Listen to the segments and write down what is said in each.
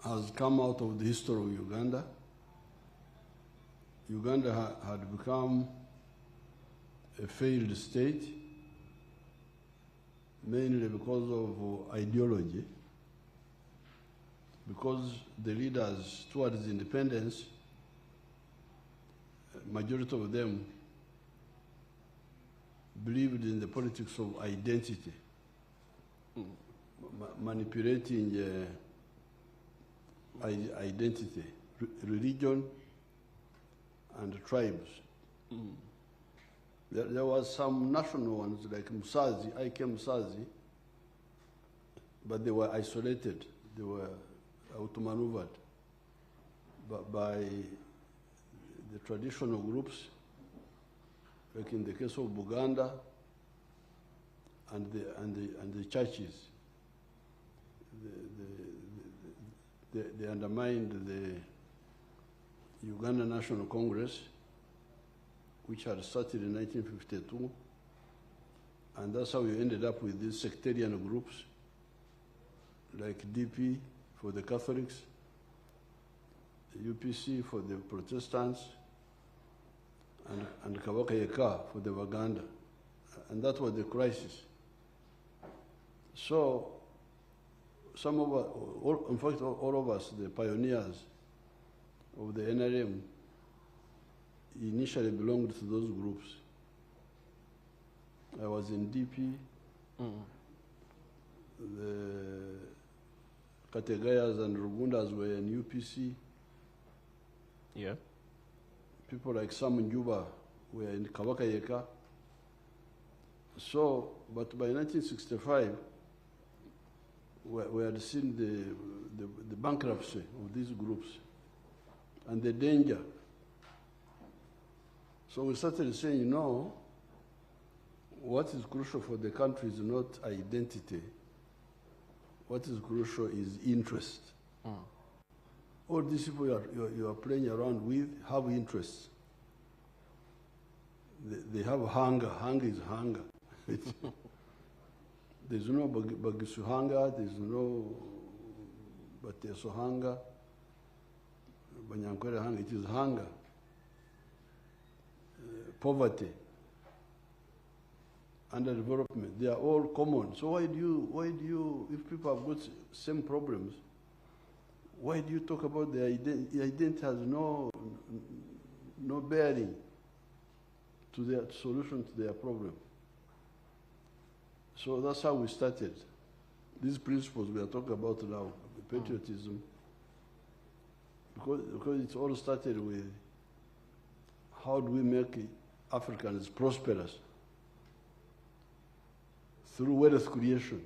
has come out of the history of Uganda. Uganda had become a failed state, mainly because of ideology, because the leaders towards independence, majority of them believed in the politics of identity, manipulating identity, religion, and tribes. There was some national ones like Musazi, Musazi, but they were isolated. They were outmaneuvered by the traditional groups, like in the case of Buganda, and the churches. They undermined the Uganda National Congress, which had started in 1952, and that's how we ended up with these sectarian groups, like DP for the Catholics, the UPC for the Protestants, and Kabaka Yeka for the Waganda. And that was the crisis. So, some of us, in fact, all of us, the pioneers of the NRM, initially belonged to those groups. I was in DP, the Kategayas and Rugundas were in UPC. Yeah. People like Sam Njuba were in Kabaka Yeka. So, but by 1965, we had seen the bankruptcy of these groups and the danger. So we started saying, you know, what is crucial for the country is not identity. What is crucial is interest. All these people you are playing around with have interests. They have hunger. Hunger is hunger. There's no Bagisu hunger, there's no Bateso hunger, Banyankwere hunger, it is hunger. Poverty, underdevelopment, they are all common. So why do you, if people have got same problems, why do you talk about the identity? The identity has no bearing to their solution to their problem. So that's how we started. These principles we are talking about now, patriotism, because it all started with how do we make Africans prosperous through wealth creation.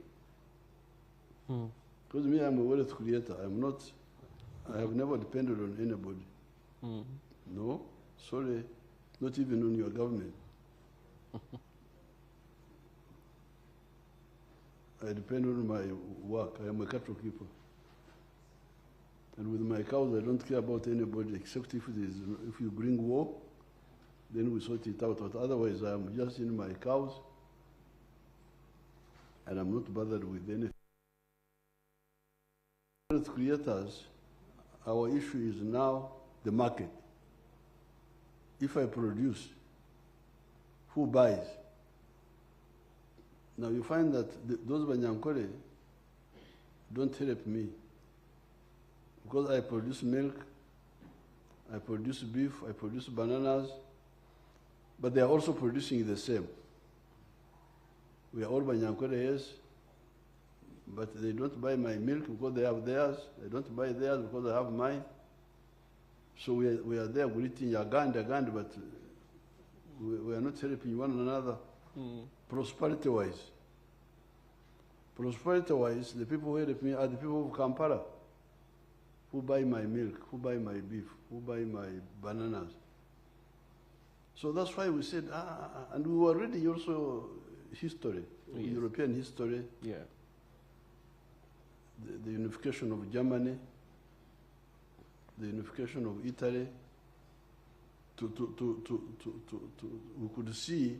Because me, I'm a wealth creator. I have never depended on anybody. No, sorry, not even on your government. I depend on my work. I am a cattle keeper. And with my cows, I don't care about anybody except if you bring war, then we sort it out. But otherwise, I am just in my cows, and I'm not bothered with anything. As creators, our issue is now the market. If I produce, who buys? Now you find that those Banyankore don't help me, because I produce milk, I produce beef, I produce bananas, but they are also producing the same. We are all Banyankore, yes, but they don't buy my milk because they have theirs. They don't buy theirs because I have mine. So we are there greeting Yaganda, but we are not helping one another. Prosperity-wise. Prosperity-wise, the people who help me are the people of Kampala, who buy my milk, who buy my beef, who buy my bananas. So that's why we said, and we were reading also history, yes. European history, yeah. The unification of Germany, the unification of Italy, we could see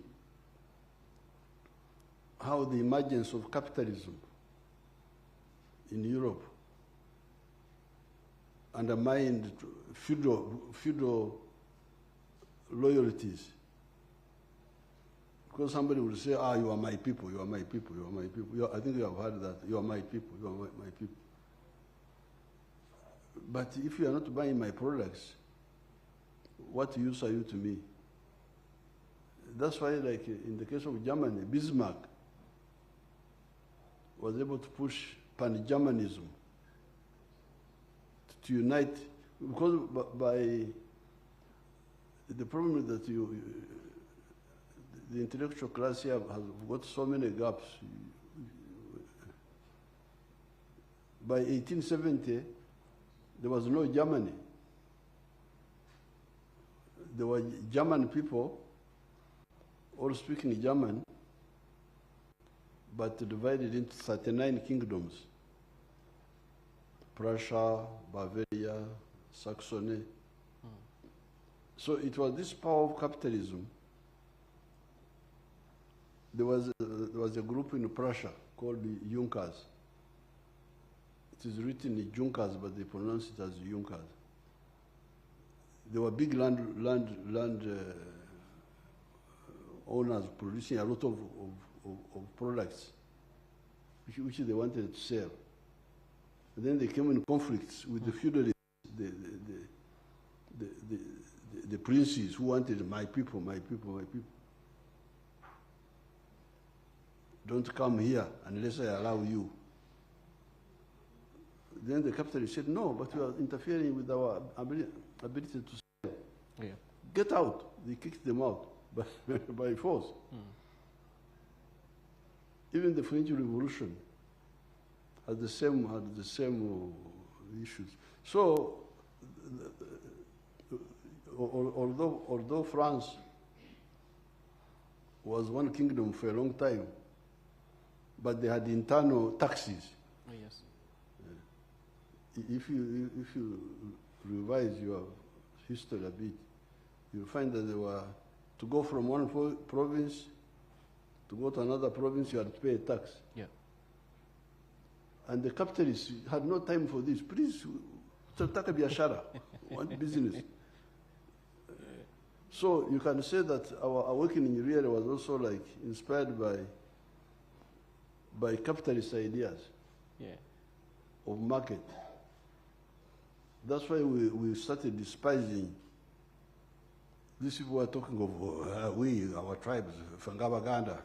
how the emergence of capitalism in Europe undermined feudal loyalties. Because somebody will say, ah, you are my people, you are my people, you are my people. I think you have heard that, you are my people, you are my people. But if you are not buying my products, what use are you to me? That's why, like in the case of Germany, Bismarck was able to push pan-Germanism to unite, because by the problem is that the intellectual class here has got so many gaps. By 1870, there was no Germany. There were German people all speaking German, but divided into 39 kingdoms. Prussia, Bavaria, Saxony. So it was this power of capitalism. There was a group in Prussia called the Junkers. It is written in Junkers, but they pronounce it as Junkers. They were big land owners producing a lot of products which they wanted to sell. And then they came in conflicts with the feudalists, the princes who wanted my people, my people, my people. Don't come here unless I allow you. Then the capitalists said, no, but you are interfering with our ability to sell. Yeah. Get out. They kicked them out by force. Even the French Revolution had the same issues. So, although France was one kingdom for a long time, but they had internal taxes. Oh, yes. If you revise your history a bit, you'll find that they were, to go from one province to go to another province, you had to pay a tax. Yeah. And the capitalists had no time for this. Please, tutaka biashara, want business. So you can say that our awakening really was also like inspired by capitalist ideas of market. That's why we started despising. These people were talking of our tribes, Fangabaganda.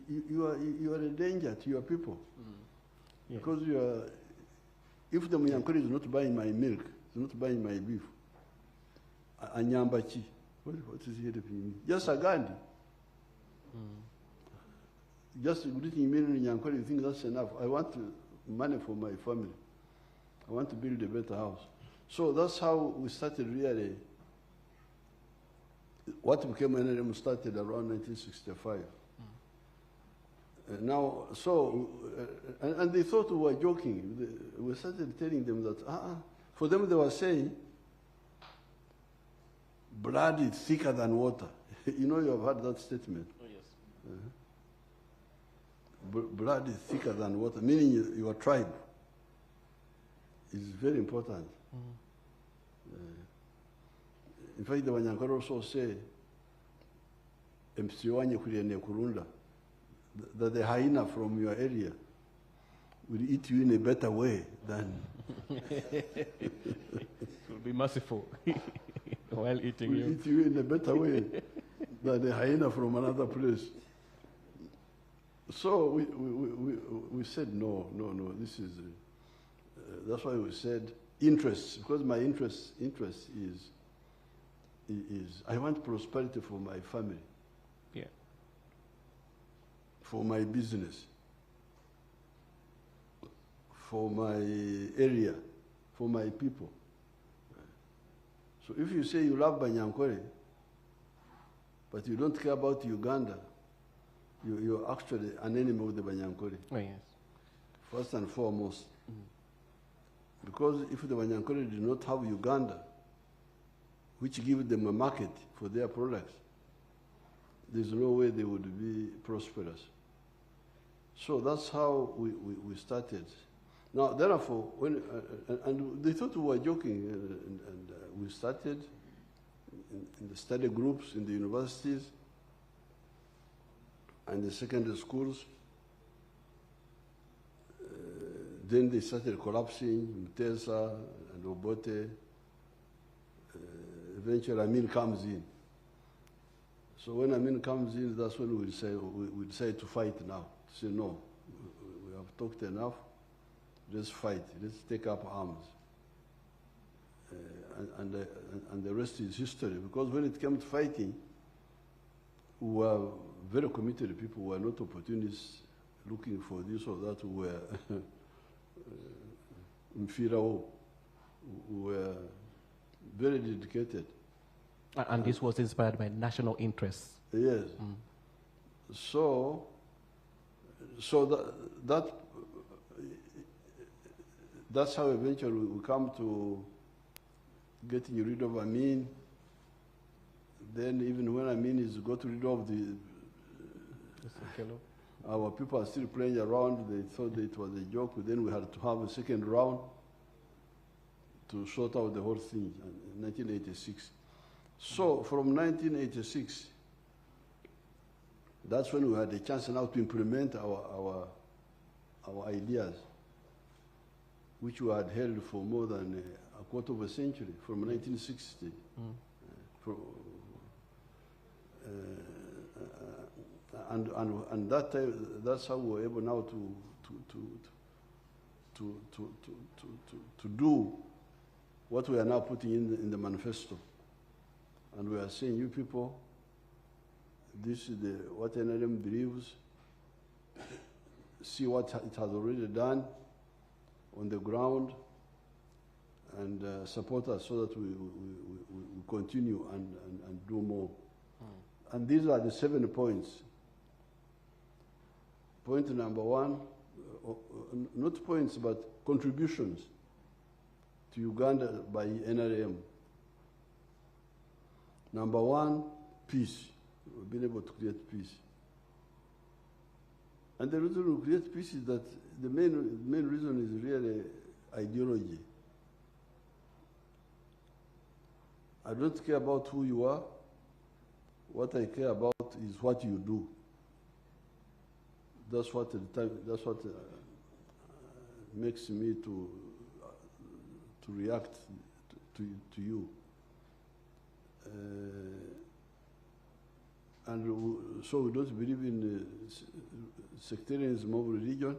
You are a danger to your people. Because you are, if the Munyankore is not buying my milk, is not buying my beef, Anyambachi, what is he helping me? Just a Gandhi. Just greeting me in Nyankore, you think that's enough. I want money for my family. I want to build a better house. So that's how we started really. What became NRM started around 1965. Now, so, and they thought we were joking. We started telling them that, for them they were saying, blood is thicker than water. You know, you have heard that statement. Oh, yes. Blood is thicker than water, meaning your tribe is very important. In fact, the Wanyankore also say, that the hyena from your area will eat you in a better way than... It will be merciful while eating you. Will eat you in a better way than the hyena from another place. So we said, no, this is... that's why we said interests, because my interest is I want prosperity for my family. Yeah. For my business, for my area, for my people. So if you say you love Banyankore, but you don't care about Uganda, you're actually an enemy of the Banyankore. Oh, yes. First and foremost. Because if the Banyankore did not have Uganda, which gives them a market for their products, there's no way they would be prosperous. So that's how we started. Now, therefore, when, and they thought we were joking, and we started in the study groups in the universities and the secondary schools. Then they started collapsing, Mutesa and Obote. Eventually, Amin comes in. So when Amin comes in, that's when we decide to fight now. To say, no, we have talked enough. Let's fight. Let's take up arms. And the rest is history. Because when it came to fighting, we were very committed people. We were not opportunists looking for this or that. We were inferior. We were very dedicated. And this was inspired by national interests. Yes. So that's how eventually we come to getting rid of Amin. Then even when Amin is got rid of our people are still playing around. They thought it was a joke. Then we had to have a second round to sort out the whole thing in 1986. So from 1986, that's when we had a chance now to implement our ideas, which we had held for more than a quarter of a century, from 1960. And that time, that's how we were able now to do what we are now putting in the manifesto. And we are saying, you people, this is what NRM believes. See what it has already done on the ground, and support us so that we continue and do more. And these are the 7 points. Point number 1, not points, but contributions to Uganda by NRM. Number 1, peace. We've been able to create peace. And the reason we create peace is that the main reason is really ideology. I don't care about who you are. What I care about is what you do. That's what makes me to react to you. So we don't believe in sectarianism of religion.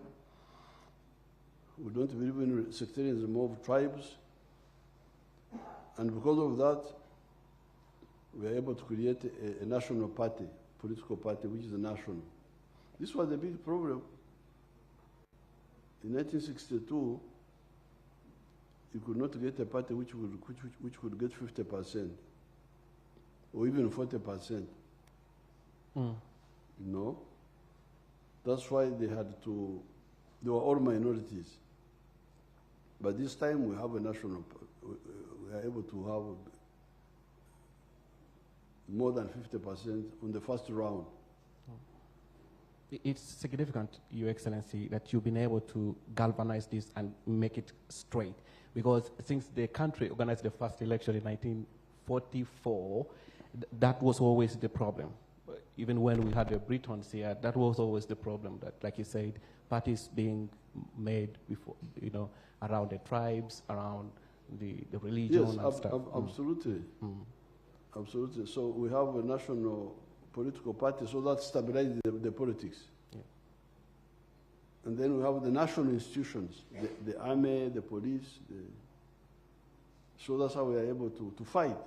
We don't believe in sectarianism of tribes. And because of that, we are able to create a national party, political party, which is a national. This was a big problem. In 1962, you could not get a party which could get 50%, or even 40%. No. That's why they were all minorities. But this time we have a national, we are able to have more than 50% on the first round. It's significant, Your Excellency, that you've been able to galvanize this and make it straight. Because since the country organized the first election in 1944, that was always the problem. Even when we had the Britons here, that was always the problem. That, like you said, parties being made before, around the tribes, around the religion and stuff. Absolutely. Absolutely. So we have a national political party, so that stabilizes the politics. Yeah. And then we have the national institutions, the army, the police. So that's how we are able to fight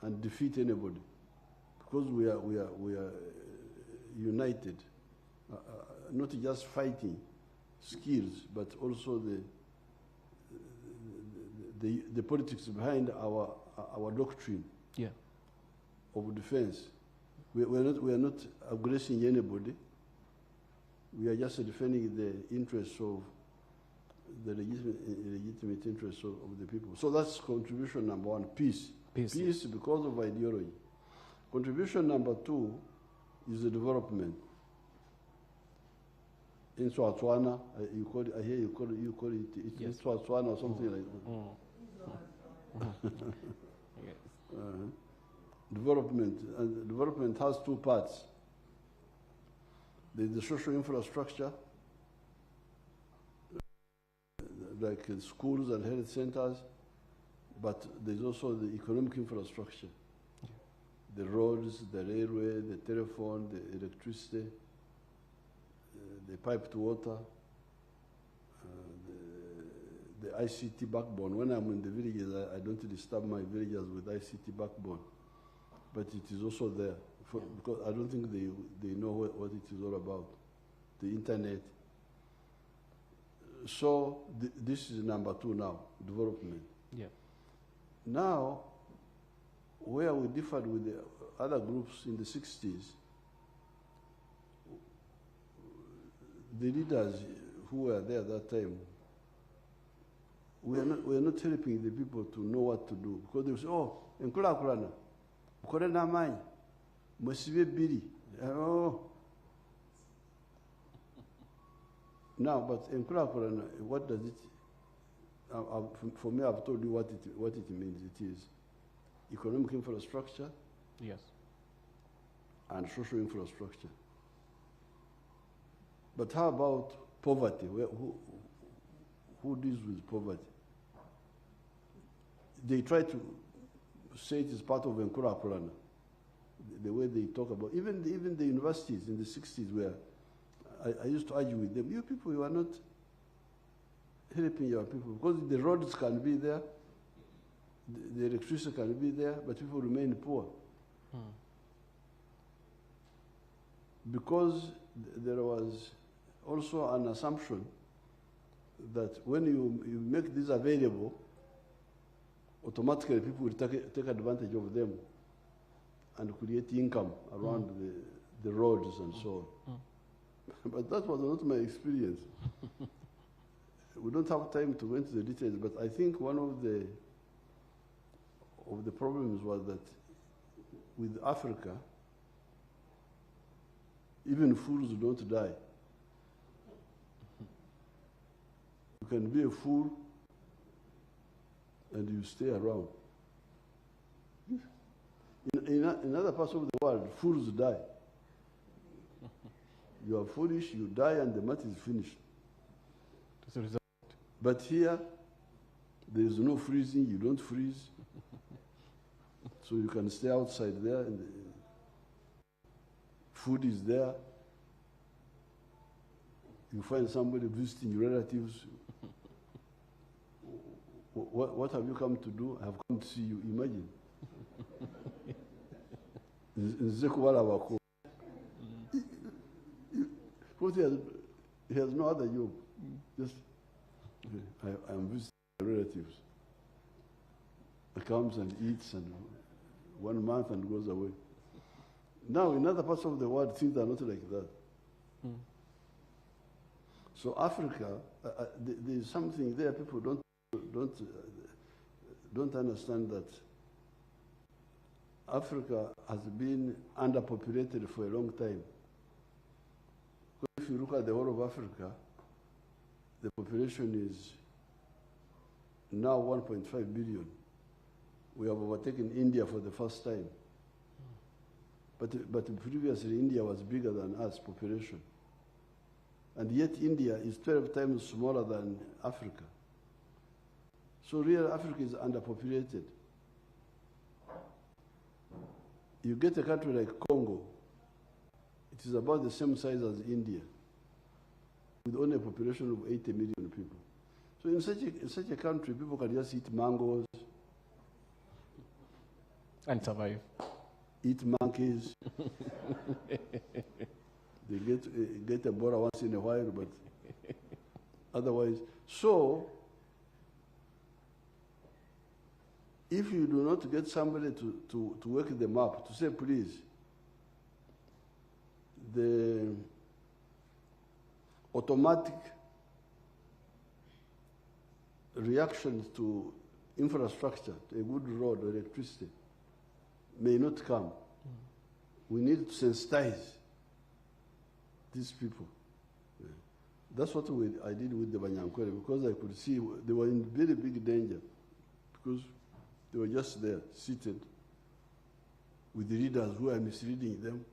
and defeat anybody, because we are united, not just fighting skills, but also the politics behind our doctrine of defense. We are not aggressing anybody. We are just defending the interests of the legitimate interests of the people. So that's contribution number 1, peace. Peace because of ideology. Contribution number 2 is the development. In Swatswana, you call it, I hear you call it, it's Yes. Swatswana or something like that. Yes. Development. And development has 2 parts. There's the social infrastructure, like schools and health centers, but there's also the economic infrastructure. The roads, the railway, the telephone, the electricity, the piped water, the ICT backbone. When I'm in the villages, I don't disturb my villagers with ICT backbone, but it is also there, because I don't think they know what it is all about, the internet. So this is number 2 now, development. Yeah. Now, where we differed with the other groups in the 60s, the leaders who were there at that time, we are not helping the people to know what to do, because they would say, oh, enkulakulana, ukore namanyi, mwesibe biri. Oh. Now, but enkulakulana, what does it? For me, I've told you what it means. It is economic infrastructure, Yes. and social infrastructure. But how about poverty? Who deals with poverty? They try to say it is part of Enkulakulana, the way they talk about, even the universities in the 60s, where I used to argue with them, you people, you are not helping your people, because the roads can be there, the electricity can be there, but people remain poor. Because there was also an assumption that when you make this available, automatically people will take advantage of them and create income around the roads and so on. But that was not my experience. We don't have time to go into the details, but I think one of the problems was that with Africa, even fools don't die. You can be a fool and you stay around. In other parts of the world, fools die. You are foolish, you die, and the matter is finished. But here, there is no freezing, you don't freeze. So you can stay outside there, and the food is there. You find somebody visiting your relatives. What have you come to do? I have come to see you. Imagine. He has no other job. Just, I am visiting my relatives. He comes and eats, and 1 month and goes away. Now, in other parts of the world, things are not like that. So Africa, there is something there people don't understand, that Africa has been underpopulated for a long time. If you look at the whole of Africa, the population is now 1.5 billion. We have overtaken India for the first time. But previously, India was bigger than us, population. And yet India is 12 times smaller than Africa. So real Africa is underpopulated. You get a country like Congo, it is about the same size as India, with only a population of 80 million people. So in such a country, people can just eat mangoes. And survive. Eat monkeys. They get Ebola once in a while, but otherwise. So, if you do not get somebody to work them up, to say, please, the automatic reactions to infrastructure, to a good road or electricity, may not come. We need to sensitize these people. That's what I did with the Banyankwele, because I could see they were in very big danger, because they were just there, seated, with the leaders who are misleading them.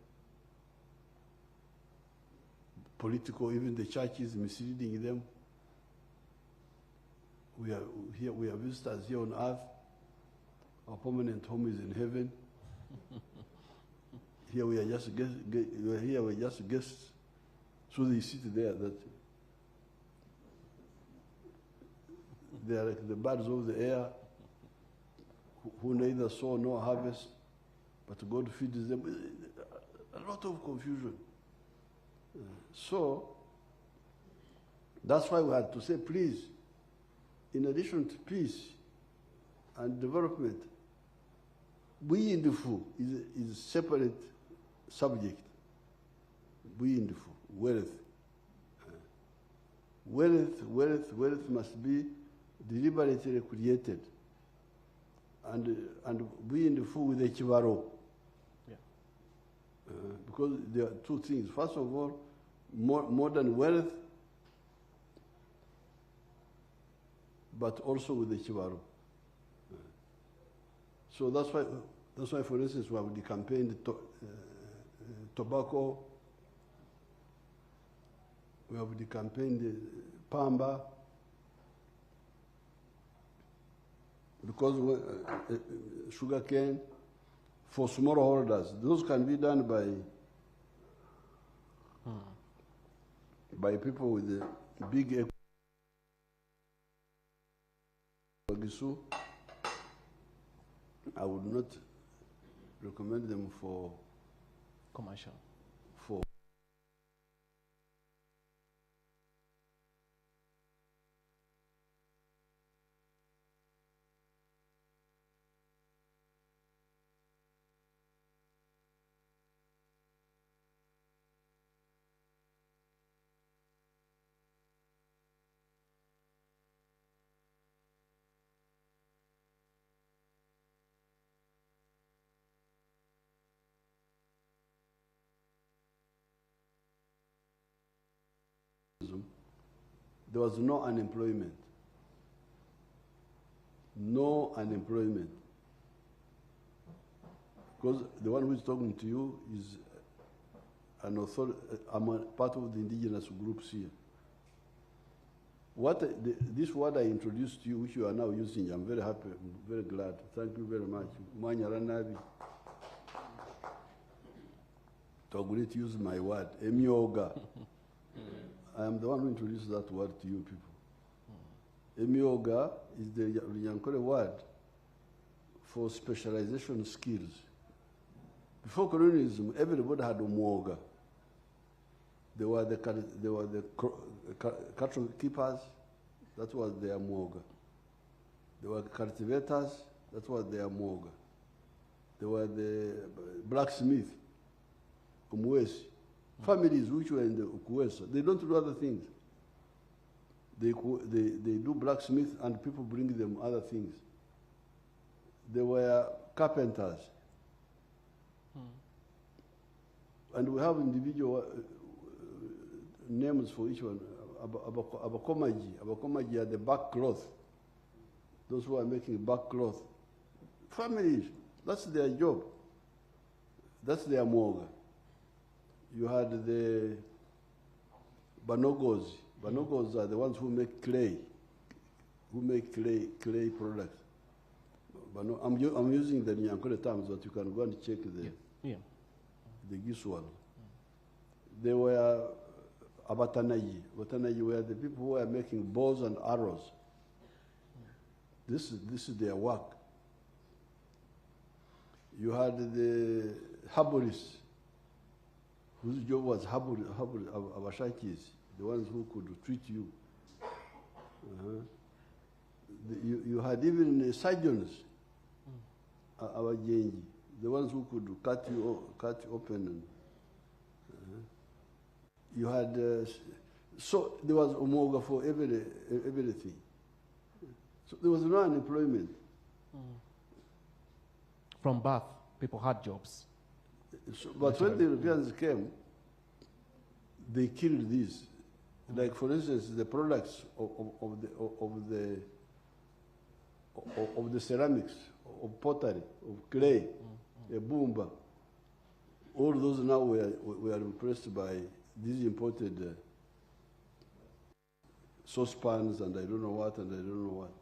Political, even the church is misleading them. We are visitors here on earth. Our permanent home is in heaven. Here we are just guests. So they sit there that they are like the birds of the air who neither sow nor harvest, but God feeds them. A lot of confusion. So that's why we had to say, please, in addition to peace and development, Buyindufu is a separate subject. Buyindufu, wealth. Wealth must be deliberately created. And Buyindufu with a chivaro. Because there are two things. First of all, modern wealth, but also with the chivaro. So that's why, for instance, we have the campaign, tobacco. We have the campaign, the pamba. Because sugar cane, for smallholders, those can be done by people with a big equity. I would not recommend them for commercial. For there was no unemployment. No unemployment. Because the one who is talking to you is an authority, I'm a part of the indigenous groups here. This word I introduced to you, which you are now using, I'm very happy, I'm very glad. Thank you very much. Mwanyaranabi. To agree to use my word, emioga. I am the one who introduced that word to you people. Emioga is the Runyankore word for specialization skills. Before colonialism, everybody had umwoga. They were the cattle keepers, that was their mwoga. They were cultivators, that was their mwoga. They were the blacksmith, umwesi. Families which were in the Ukuwesa, they don't do other things. They do blacksmith and people bring them other things. They were carpenters. And we have individual names for each one. Abakomaji are the back cloth. Those who are making back cloth. Families, that's their job. That's their mwoga. You had the banogos. Banogos are the ones who make clay, clay products. I'm using the Nyankole terms, but you can go and check the Gisu one. They were Abatanayi. Abatanayi were the people who were making bows and arrows. This is their work. You had the herborists, whose job was Abashakis, the ones who could treat you. You had even surgeons, Abajenji, the ones who could cut you open. You had, so there was umoga for everything. So there was no unemployment. From birth, people had jobs. But when the Europeans came, they killed these. Like, for instance, the products of the ceramics, of pottery, of clay, a boomba. All those now were replaced by these imported saucepans and I don't know what and I don't know what.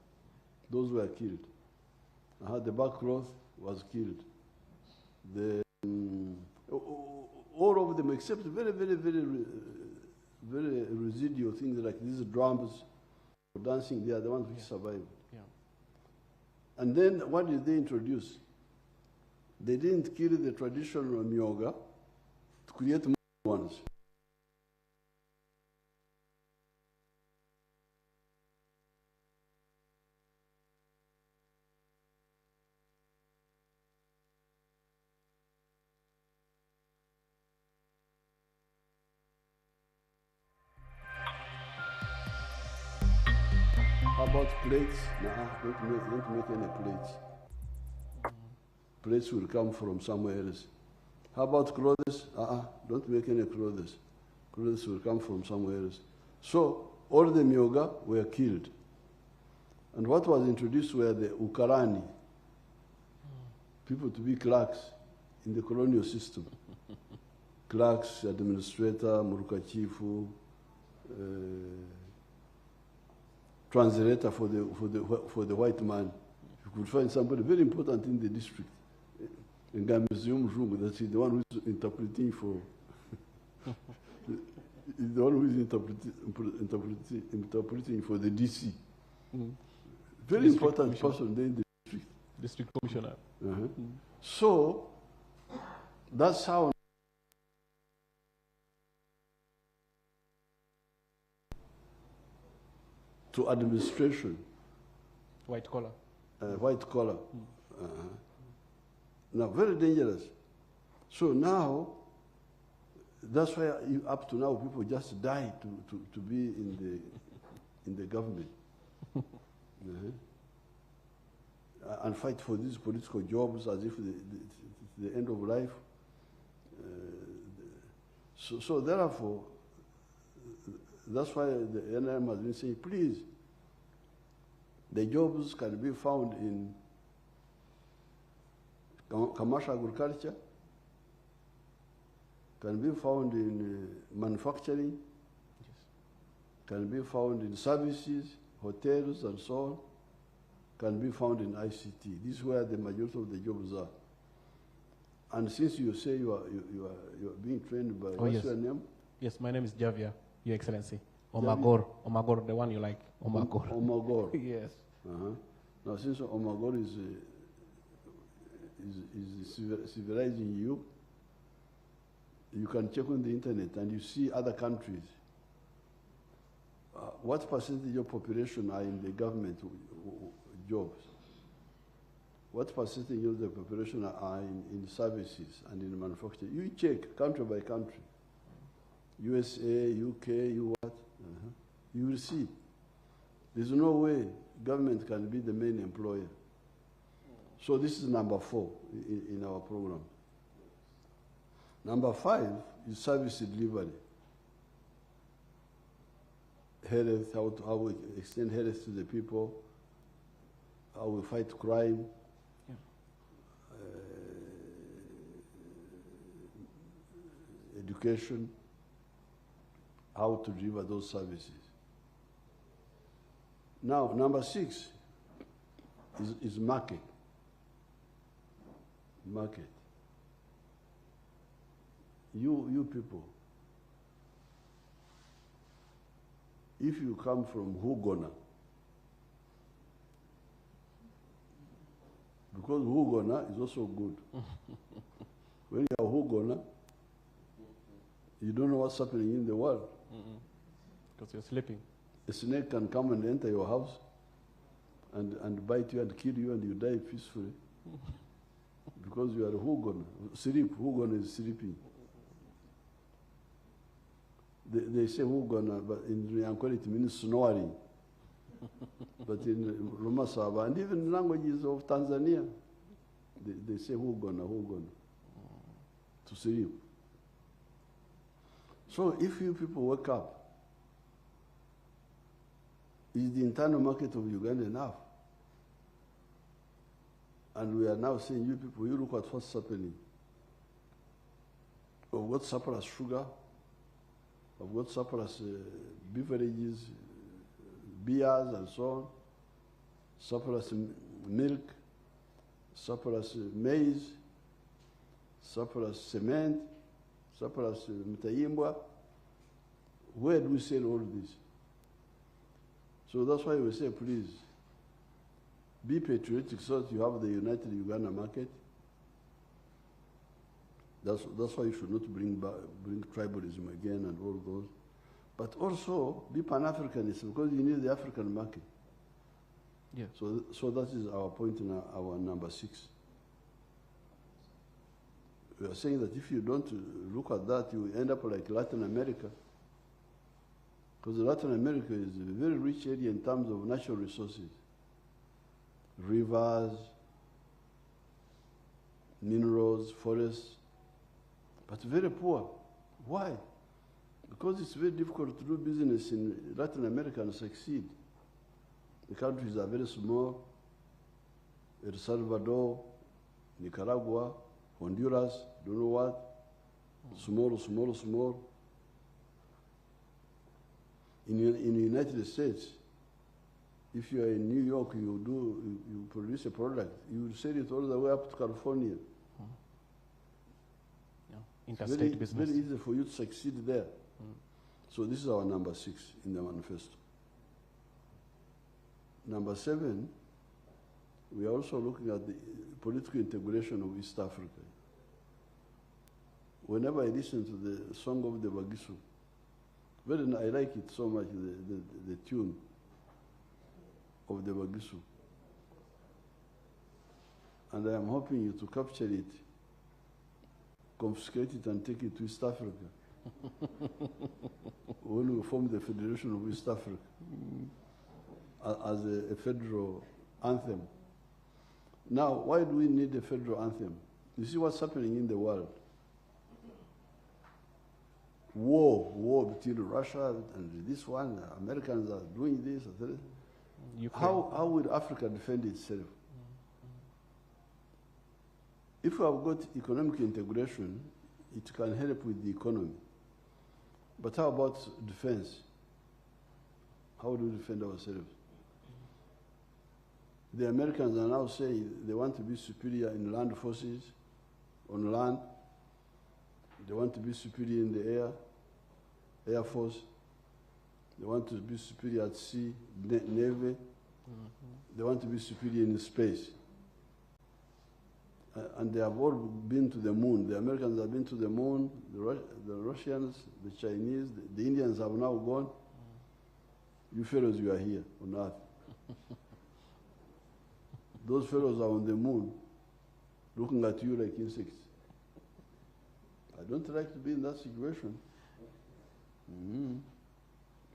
Those were killed. The back cloth was killed. The, all of them except very, very, very, very residual things like these drums for dancing, they are the ones which survived. Yeah. And then what did they introduce? They didn't kill the traditional myoga to create more ones. How about plates? Nah, don't make any plates. Plates will come from somewhere else. How about clothes? Don't make any clothes. Clothes will come from somewhere else. So all the myoga were killed. And what was introduced were the ukarani, people to be clerks in the colonial system. Clerks, administrator, murukachifu, translator for the white man. You could find somebody very important in the district. In Gambizium room, that's the one who is interpreting for the one who is interpreting for the DC. Very district important person in the district. District commissioner. So that's how to administration. White collar. White collar. Now, very dangerous. So now, that's why up to now people just die to be in the government. And fight for these political jobs as if the end of life. So therefore, that's why the NRM has been saying, please, the jobs can be found in commercial agriculture, can be found in manufacturing, can be found in services, hotels and so on, can be found in ICT. This is where the majority of the jobs are. And since you say you are being trained by, what's your name? Yes, my name is Javier, Your Excellency. Omagor, Omagor, the one you like, Omagor. Omagor. Yes. Now, since Omagor is civilizing you, you can check on the internet and you see other countries. What percentage of population are in the government jobs? What percentage of the population are in services and in manufacturing? You check country by country. USA, UK, you what? You will see. There's no way government can be the main employer. So this is number 4 in our program. Number 5 is service delivery. Health, how we extend health to the people, how we fight crime, education, how to deliver those services. Now, number 6 is market. Market. You people, if you come from Hugona, because Hugona is also good. When you are Hugona, you don't know what's happening in the world. Because you're sleeping. A snake can come and enter your house and bite you and kill you and you die peacefully. Because you are Hugona. Sleep, Hugona is sleeping. They say Hugona, but in Ryankole it means snoring. But in Rumasaba, and even languages of Tanzania, they say Hugona, Hugona. to sleep. So if you people wake up, is the internal market of Uganda enough? And we are now saying, you people, you look at what's happening. We've got surplus sugar, we've got surplus beverages, beers and so on, surplus milk, surplus maize, surplus cement, surplus mtayimbwa. Where do we sell all this? So that's why we say, please, be patriotic so that you have the united Uganda market. That's why you should not bring tribalism again and all those. But also be Pan-Africanist because you need the African market. Yeah. So that is our point in our number 6. We are saying that if you don't look at that, you end up like Latin America. Because Latin America is a very rich area in terms of natural resources. Rivers, minerals, forests, but very poor. Why? Because it's very difficult to do business in Latin America and succeed. The countries are very small. El Salvador, Nicaragua, Honduras, don't know what. Small. In the United States, if you are in New York, you produce a product, you will sell it all the way up to California. Yeah. Interstate business. Very easy for you to succeed there. So this is our number 6 in the manifesto. Number 7, we are also looking at the political integration of East Africa. Whenever I listen to the song of the Bagisu, I like it so much, the tune of the Bagisu. And I am hoping you to capture it, confiscate it and take it to East Africa. When we form the Federation of East Africa as a federal anthem. Now, why do we need a federal anthem? You see what's happening in the world. War between Russia and this one, Americans are doing this. How will Africa defend itself? If we have got economic integration, it can help with the economy. But how about defense? How do we defend ourselves? The Americans are now saying they want to be superior in land forces, on land. They want to be superior in the air force. They want to be superior at sea, navy. They want to be superior in space. And they have all been to the moon. The Americans have been to the moon, the Russians, the Chinese, the Indians have now gone. You fellows, you are here on Earth. Those fellows are on the moon, looking at you like insects. I don't like to be in that situation.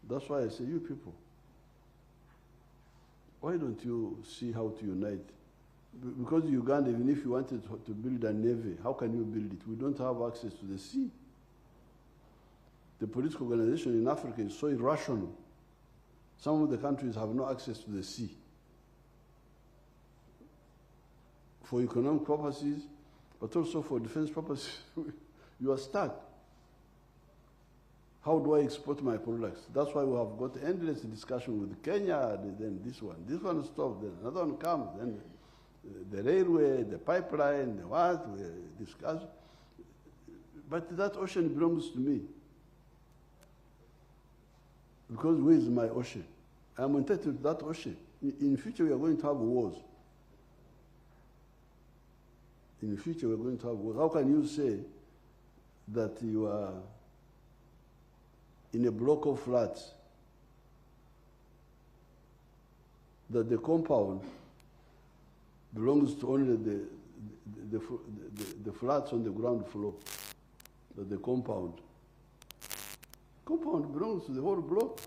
That's why I say, you people, why don't you see how to unite? Because Uganda, even if you wanted to build a navy, how can you build it? We don't have access to the sea. The political organization in Africa is so irrational. Some of the countries have no access to the sea. For economic purposes, but also for defense purposes, you are stuck. How do I export my products? That's why we have got endless discussion with Kenya, then this one stops, then another one comes, then the railway, the pipeline, the what, we discuss. But that ocean belongs to me. Because where is my ocean? I am entitled to that ocean. In future, we are going to have wars. In the future, we're going to have wars. How can you say that you are in a block of flats, that the compound belongs to only the flats on the ground floor, that the compound belongs to the whole block.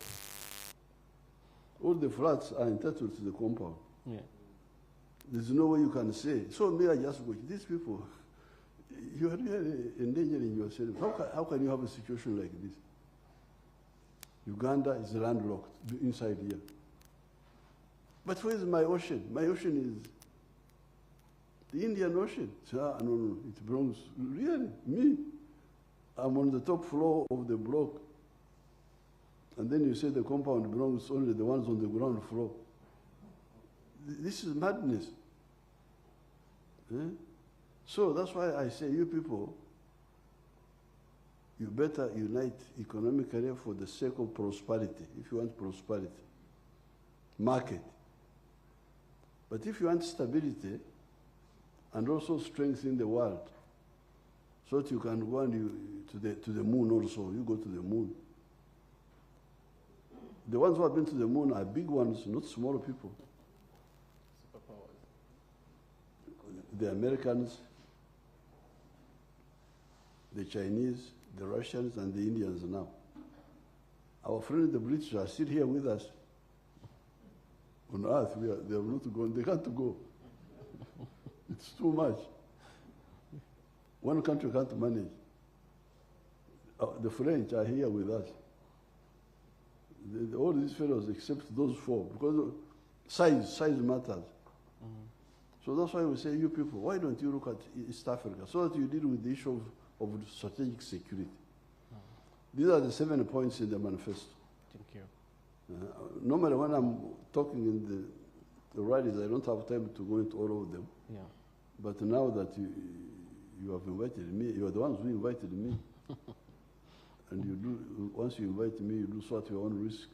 All the flats are entitled to the compound. Yeah. There's no way you can say. So may I just watch these people. You are really endangering yourself. How can you have a situation like this? Uganda is landlocked inside here. But where is my ocean? My ocean is the Indian Ocean. So, no, it belongs, really, me. I'm on the top floor of the block. And then you say the compound belongs only the ones on the ground floor. This is madness. Eh? So that's why I say, you people, you better unite economically for the sake of prosperity, if you want prosperity. Market. But if you want stability, and also strengthen the world, so that you can go to the moon also, you go to the moon. The ones who have been to the moon are big ones, not small people. Superpowers. The Americans, the Chinese, the Russians, and the Indians now. Our friends, the British, are still here with us. On Earth, they have not gone. They can't go. It's too much. One country can't manage. The French are here with us. All these fellows, except those four, because size matters. So that's why we say, you people, why don't you look at East Africa so that you deal with the issue of strategic security? These are the 7 points in the manifesto. Thank you. Normally when I'm talking in the rallies, I don't have time to go into all of them. Yeah. But now that you have invited me, you are the ones who invited me. And you do, once you invite me, you do so at your own risk.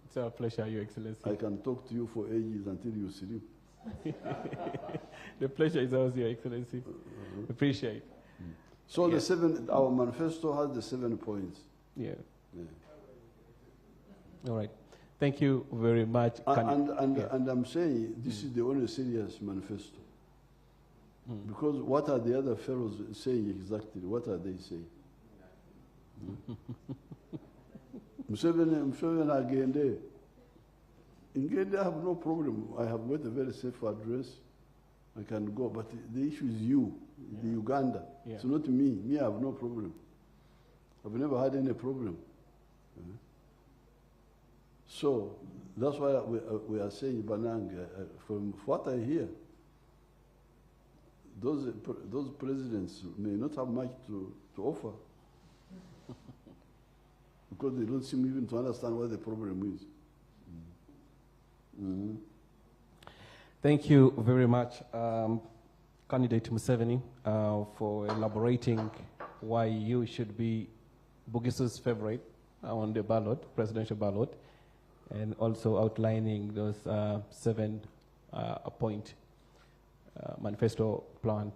It's our pleasure, Your Excellency. I can talk to you for ages until you sleep. The pleasure is ours, Your Excellency. Appreciate. So our manifesto has the 7 points. Yeah. All right. Thank you very much. And I'm saying this is the only serious manifesto. Because what are the other fellows saying exactly? What are they saying? Museveni again. In Gende, I have no problem. I have got a very safe address. I can go. But the issue is you, the Uganda. Yeah. It's not me. Me, I have no problem. I've never had any problem. So that's why we are saying, Banang, from what I hear, those presidents may not have much to offer. Because they don't seem even to understand what the problem is. Thank you very much, Candidate Museveni, for elaborating why you should be Bugisu's favorite on the ballot, presidential ballot, and also outlining those 7-point manifesto plan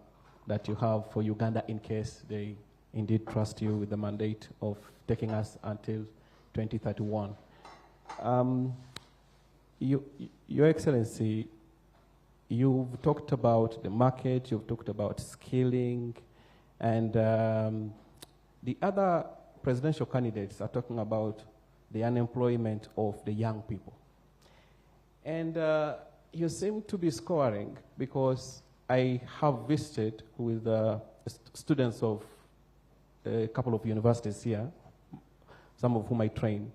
that you have for Uganda in case they indeed trust you with the mandate of taking us until 2031. Your Excellency, you've talked about the market, you've talked about skilling, and the other presidential candidates are talking about the unemployment of the young people. And you seem to be scoring, because I have visited with students of a couple of universities here, some of whom I train,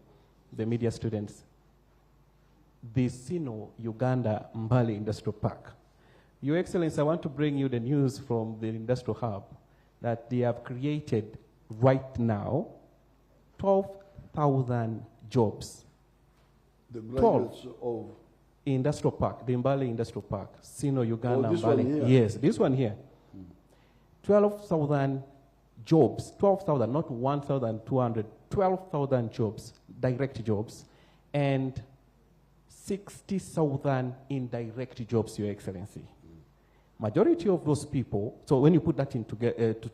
the media students, the Sino Uganda Mbale Industrial Park. Your Excellency, I want to bring you the news from the industrial hub that they have created right now 12,000 jobs. The graduates of industrial park, the Mbale Industrial Park, Sino Uganda this Mbale. one here? Yes, this one here. 12,000 jobs, 12,000, not 1,200, 12,000 jobs, direct jobs, and 60,000 indirect jobs, Your Excellency. Majority of those people, so when you put that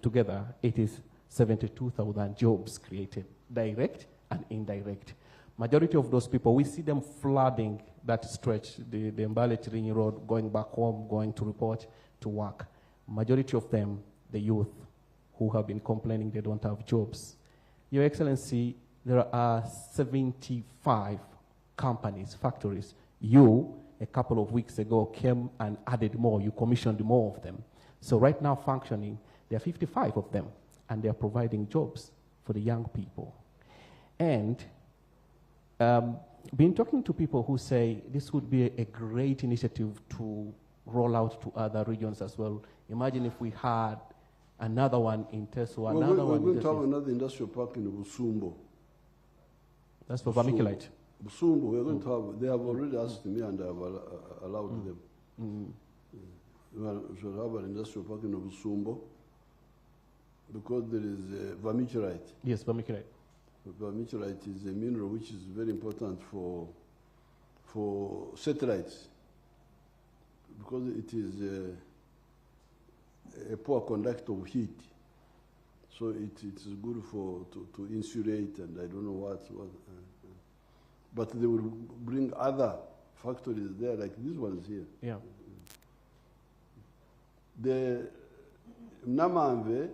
together, it is 72,000 jobs created, direct and indirect. Majority of those people, we see them flooding that stretch, the Mbale Chirinyi Road, going back home, going to report to work. Majority of them, the youth, who have been complaining they don't have jobs. Your Excellency, there are 75 companies, factories. You, a couple of weeks ago, came and added more. You commissioned more of them. So right now functioning, there are 55 of them, and they are providing jobs for the young people. And been talking to people who say this would be a great initiative to roll out to other regions as well. Imagine if we had another one in Teso, Well, another we're one going in to have another industrial park in Busumbo. That's for vermiculite. Busumbo, we're going to have, they have already asked me and I have allowed them. We should have an industrial park in Busumbo because there is vermiculite. Yes, vermiculite. Vermiculite is a mineral which is very important for satellites because it is a poor conductor of heat. So it is good to insulate and I don't know what. But they will bring other factories there like these ones here. Yeah. The Namamve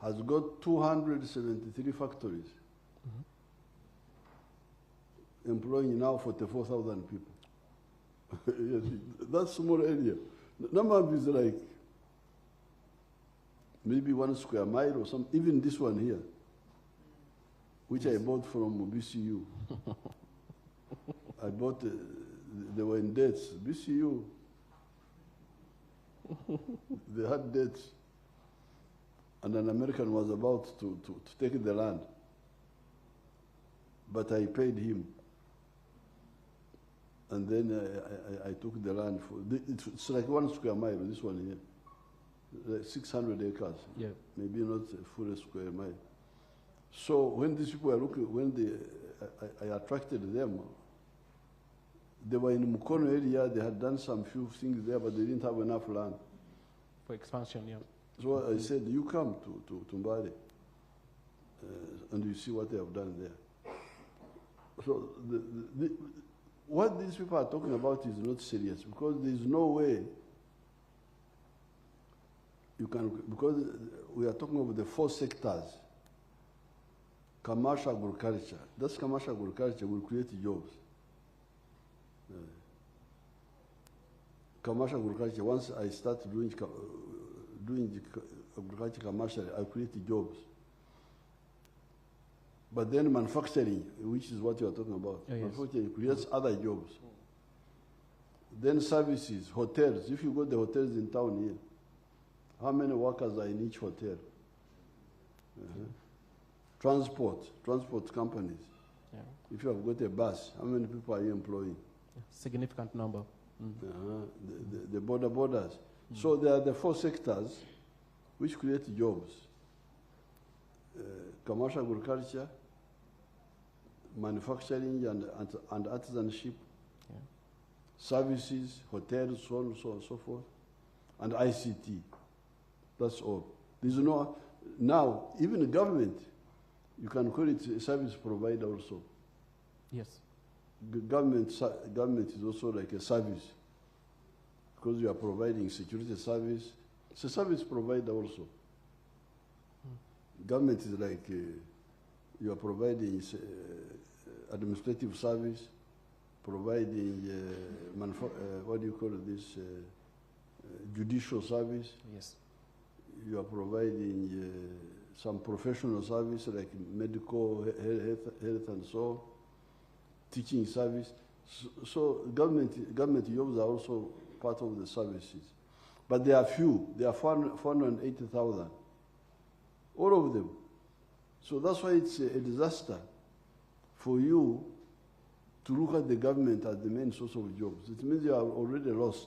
has got 273 factories, employing now 44,000 people. Yes, that's small area. Namamve is like maybe 1 square mile or something. Even this one here, which I bought from BCU. I bought, they were in debts. BCU, they had debts. And an American was about to take the land. But I paid him. And then I took the land. It's like 1 square mile, this one here. Like 600 acres. Yeah. Maybe not a full square mile. So when these people were looking, when I attracted them, they were in Mukono area, they had done some few things there, but they didn't have enough land. For expansion, yeah. So I said, you come to Mbale, and you see what they have done there. So what these people are talking about is not serious, because there is no way you can, because we are talking about the 4 sectors. Commercial agriculture. That's commercial agriculture will create jobs. Commercial agriculture, once I start doing agriculture commercially, I create jobs. But then manufacturing, which is what you are talking about, manufacturing creates other jobs. Then services, hotels. If you go to the hotels in town here, how many workers are in each hotel? Transport companies. Yeah. If you have got a bus, how many people are you employing? Significant number. The borders. So there are the 4 sectors which create jobs. Commercial agriculture, manufacturing and artisanship, services, hotels, so on and so forth, and ICT. That's all. There's no, now, even the government, you can call it a service provider also. Yes. Government is also like a service because you are providing security service. It's a service provider also. Government is like you are providing administrative service, providing what do you call this? Judicial service. Yes. You are providing some professional service like medical, health and so on, teaching service. So government jobs are also part of the services. But they are few. There are 480,000. All of them. So that's why it's a disaster for you to look at the government as the main source of jobs. It means you are already lost.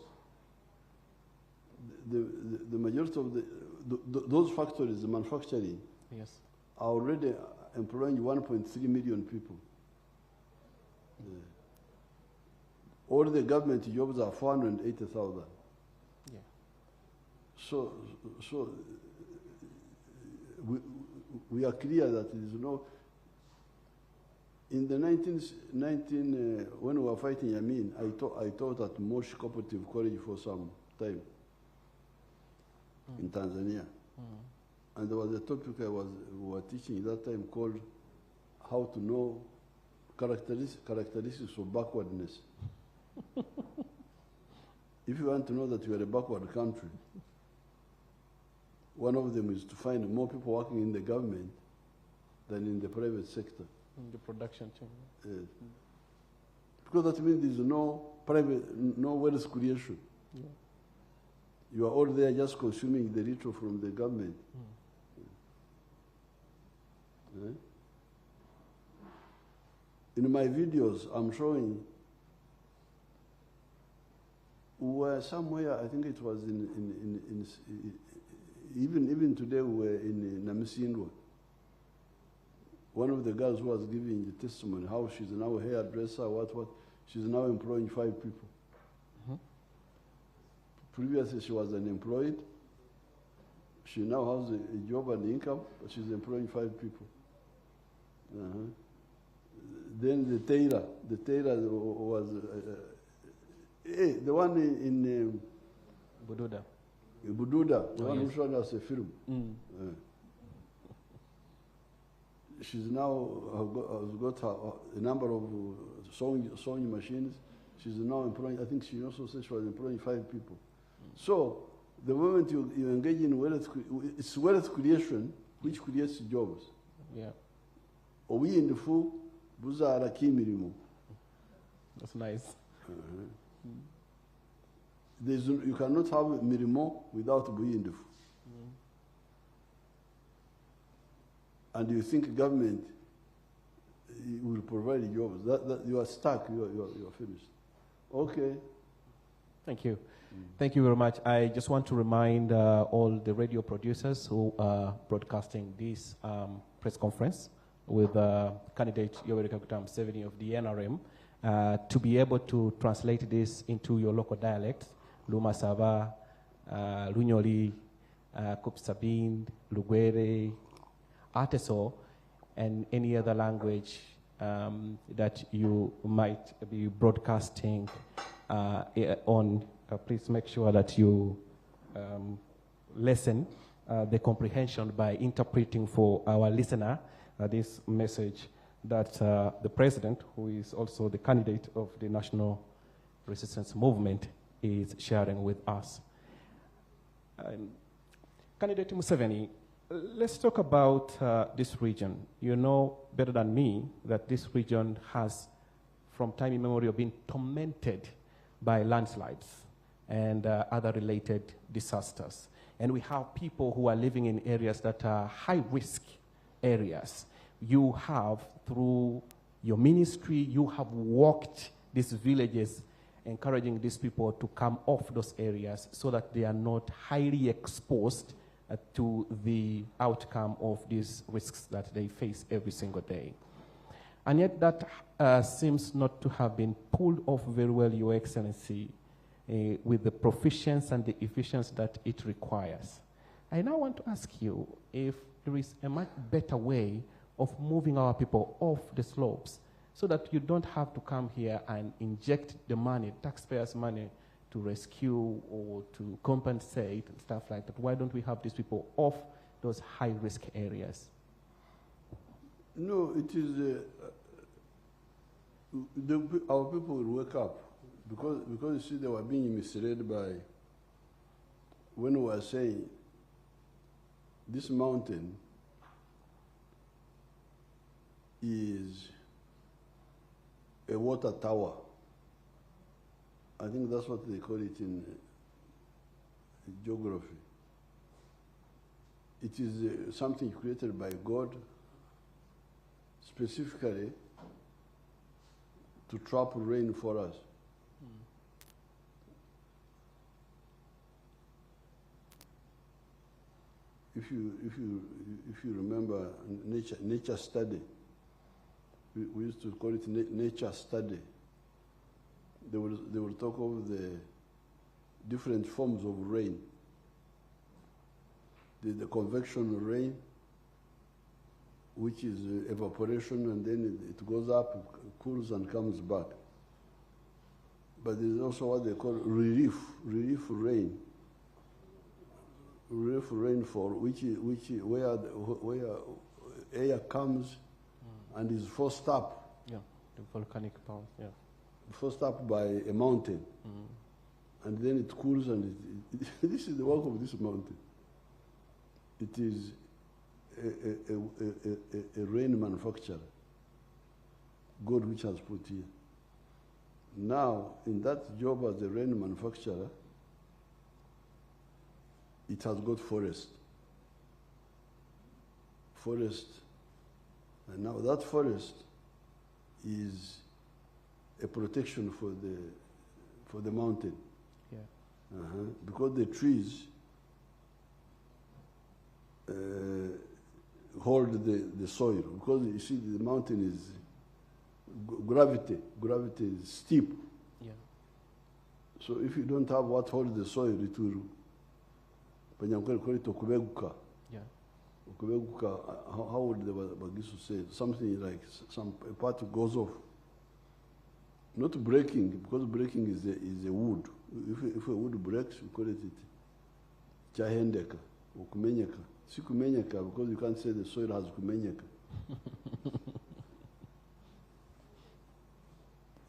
The majority of those factories, the manufacturing, are already employing 1.3 million people. All the government jobs are 480,000. Yeah. So we are clear that there is no. In the 19 when we were fighting Yamin, I taught at Mosh Cooperative College for some time in Tanzania. And there was a topic we were teaching at that time called how to know characteristics of backwardness. If you want to know that you are a backward country, one of them is to find more people working in the government than in the private sector. In the production chain. Yes. Because that means there's no wealth creation. Yeah. You are all there just consuming the little from the government. Yeah. In my videos, I'm showing were somewhere, I think it was even today we were in Namisindwa. One of the girls who was giving the testimony, how she's now a hairdresser, she's now employing 5 people. Previously she was unemployed. She now has a job and income, but she's employing 5 people. Then the tailor was the one in Bududa. Bududa, the one who showed us a film. She's now has got a number of sewing machines. She's now employing, I think she also said she was employing 5 people. So the moment you engage in wealth, it's wealth creation which creates jobs. Yeah. We in the full, buzara kimirimo. That's nice. You cannot have mirimo without buyindufu. And you think government will provide jobs. That you are stuck, you are finished. Okay. Thank you. Thank you very much. I just want to remind all the radio producers who are broadcasting this press conference with candidate Yoweri Kaguta Museveni of the NRM to be able to translate this into your local dialects, Luma Sava, Lunyoli, Kupsabin, Lugwere, Ateso, and any other language that you might be broadcasting on. Please make sure that you lessen the comprehension by interpreting for our listener this message that the president, who is also the candidate of the National Resistance Movement, is sharing with us. Candidate Museveni, let's talk about this region. You know better than me that this region has, from time immemorial, been tormented by landslides and other related disasters. And we have people who are living in areas that are high-risk areas. You have, through your ministry, you have walked these villages, encouraging these people to come off those areas so that they are not highly exposed to the outcome of these risks that they face every single day. And yet that seems not to have been pulled off very well, Your Excellency, with the proficiency and the efficiency that it requires. I now want to ask you if there is a much better way of moving our people off the slopes so that you don't have to come here and inject the money, taxpayers' money, to rescue or to compensate and stuff like that. Why don't we have these people off those high-risk areas? No, it is our people will wake up because you see they were being misled by when we were saying this mountain is a water tower. I think that's what they call it in geography. It is something created by God specifically to trap rain for us. If you remember nature study, we used to call it nature study. They will talk of the different forms of rain. The convection rain, which is evaporation, and then it goes up, cools, and comes back. But there's also what they call relief rain. Relief rainfall, where air comes and is forced up. Yeah, the volcanic power, yeah. Forced up by a mountain. and then it cools, and this is the work of this mountain. It is a rain manufacturer, God which has put here. Now, in that job as a rain manufacturer, it has got forest. And now that forest is a protection for the mountain. Yeah. Because the trees hold the soil. Because you see, the mountain is gravity is steep. Yeah. So if you don't have what holds the soil, it will. Yeah. How would the Bagisu say it? Something like a part goes off. Not breaking, because breaking is a wood. If a wood breaks, we call it chahendeka or kumenyeka. Si kumenyeka, because you can't say the soil has kumenyeka.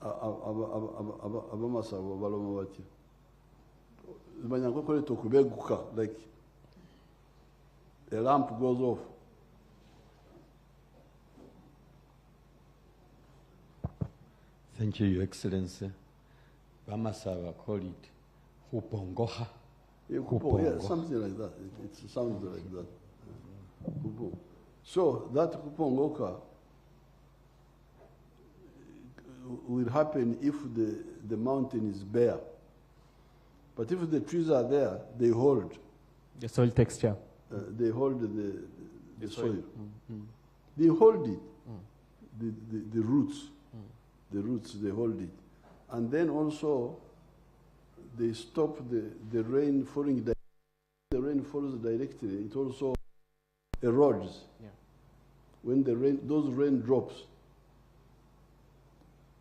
Abamasabo baloma batya. Banyanko call it okubeguka, like a lamp goes off. Thank you, Your Excellency. Bamasaba call it Hupongoha. Yeah, something like that. It sounds like that. So that Kupongoka will happen if the mountain is bare. But if the trees are there, they hold. The soil texture. They hold the soil. Mm-hmm. They hold it. The roots. The roots, they hold it. And then also, they stop the rain falling. The rain falls directly. It also erodes. Yeah. When those rain drops,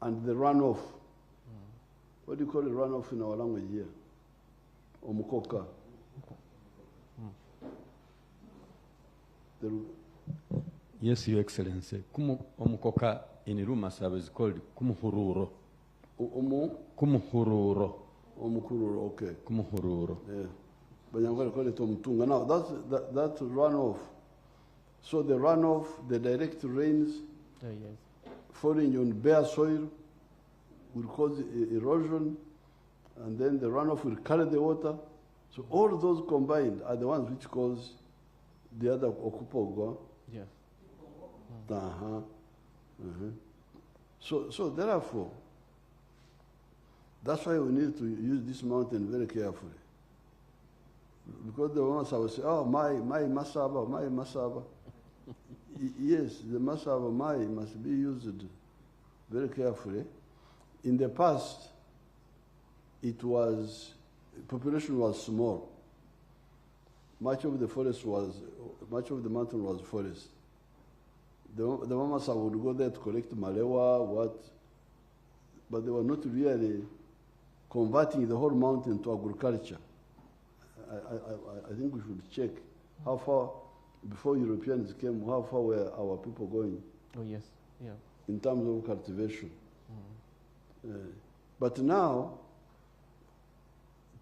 and the runoff. What do you call a runoff in our language here? Omukoka. Yes, Your Excellency. Omukoka in Rumasaba is called Kumuhururo. Kumuhururo. Omukururo, okay. Kumuhururo. Yeah. But I'm going to call it Omutunga. Now, that's runoff. So the runoff, the direct rains falling on bare soil will cause erosion, and then the runoff will carry the water. So all those combined are the ones which cause the other Okupogo. Yeah. So therefore, that's why we need to use this mountain very carefully. Because the ones I will say, oh, my Masaba. Yes, the Masaba, must be used very carefully. In the past, population was small. Much of the mountain was forest. The Mamasa would go there to collect malewa, but they were not really converting the whole mountain to agriculture. I think we should check how far, before Europeans came, how far were our people going? Oh, yes. Yeah. In terms of cultivation. But now,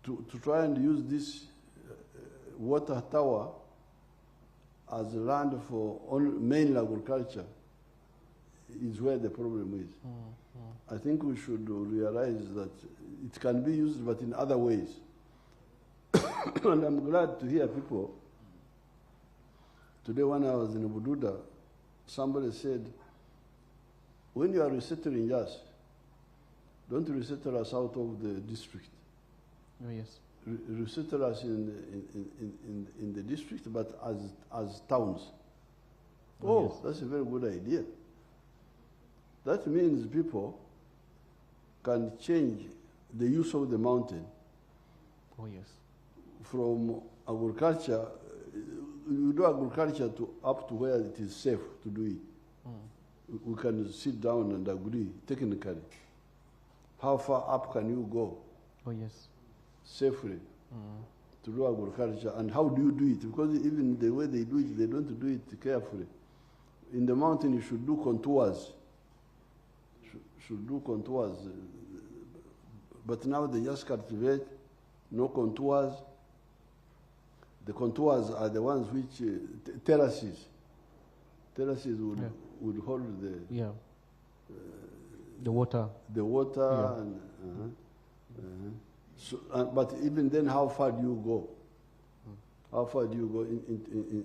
to try and use this water tower as land for mainly agriculture is where the problem is. I think we should realize that it can be used, but in other ways. And I'm glad to hear people. Today when I was in Bududa, somebody said, when you are resettling us, don't resettle us out of the district. Oh, yes. Resettle us in the district, but as towns. Oh, yes. That's a very good idea. That means people can change the use of the mountain. Oh, yes. From agriculture, you do agriculture up to where it is safe to do it. We can sit down and agree technically. How far up can you go? Oh, yes. Safely to do agriculture, and how do you do it? Because even the way they do it, they don't do it carefully. In the mountain, you should do contours. Should do contours. But now they just cultivate, no contours. The contours are the ones which, terraces. Terraces would hold the water. The water, and, so, but even then, how far do you go? How far do you go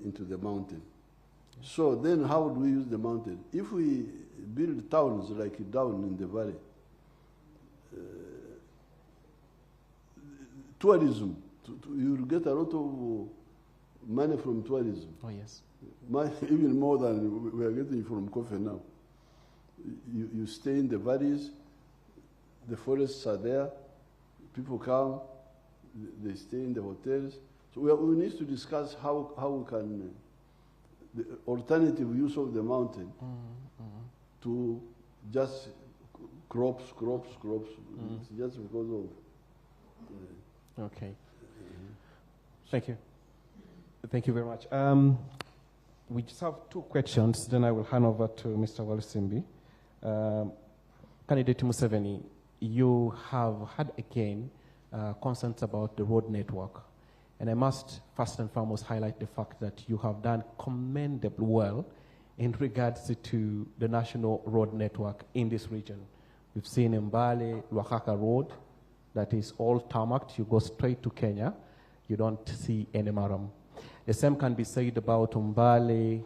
into the mountain? So then how do we use the mountain? If we build towns like down in the valley, tourism, you'll get a lot of money from tourism. Oh, yes. Even more than we are getting from coffee now. You stay in the valleys, the forests are there, people come, they stay in the hotels. So we need to discuss how we can, the alternative use of the mountain to just crops. It's just because of... Okay. Thank you. Thank you very much. We just have 2 questions, then I will hand over to Mr. Walisimbi. Candidate Museveni, you have had again concerns about the road network. And I must first and foremost highlight the fact that you have done commendably well in regards to the national road network in this region. We've seen Mbale, Lwakaka Road, that is all tarmacked. You go straight to Kenya. You don't see any maram. The same can be said about Mbale,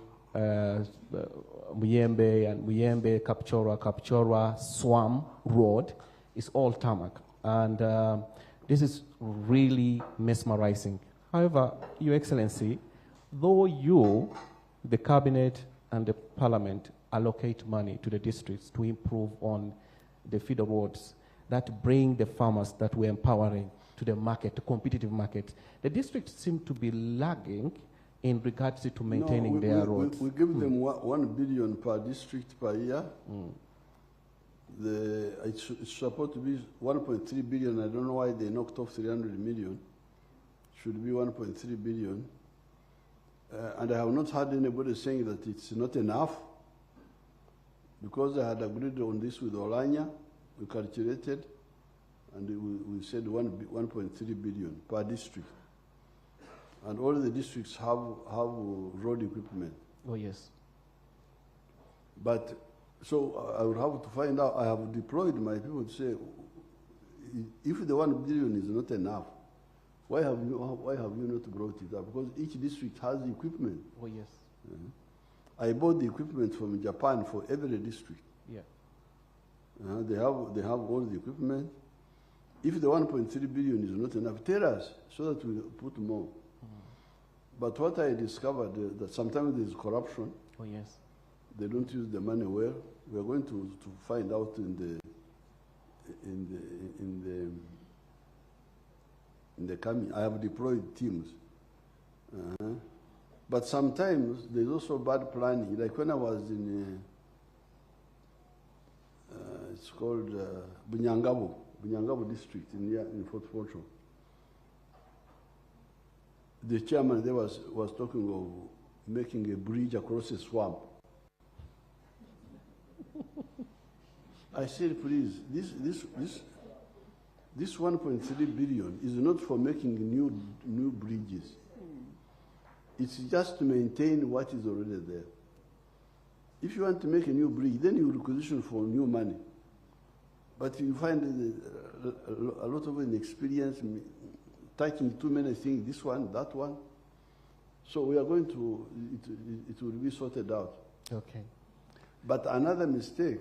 Muyembe, and Muyembe, Kapchorwa, Swam Road is all tarmac. And this is really mesmerizing. However, Your Excellency, though you, the Cabinet and the Parliament allocate money to the districts to improve on the feeder roads that bring the farmers that we're empowering to the market, to competitive markets, the districts seem to be lagging in regards to maintaining their roads. We give them 1 billion per district per year. It's supposed to be 1.3 billion. I don't know why they knocked off 300 million. Should be 1.3 billion. And I have not heard anybody saying that it's not enough, because I had agreed on this with Olanya. We calculated, and we said 1.3 billion per district. And all the districts have road equipment. Oh, yes. But, so I would have to find out. I have deployed my people to say, if the 1 billion is not enough, why have you not brought it up? Because each district has the equipment. Oh, yes. I bought the equipment from Japan for every district. Yeah. They have all the equipment. If the 1.3 billion is not enough, tell us so that we put more. But what I discovered that sometimes there is corruption. Oh, yes. They don't use the money well. We are going to find out in the coming. I have deployed teams. But sometimes there's also bad planning. Like when I was in, it's called Bunyangabo district in Fort Portal. The chairman there was talking of making a bridge across a swamp. I said, please, this 1.3 billion is not for making new bridges. It's just to maintain what is already there. If you want to make a new bridge, then you requisition for new money. But you find a lot of inexperience, touching too many things, this one, that one. So we are going to, it will be sorted out. Okay. But another mistake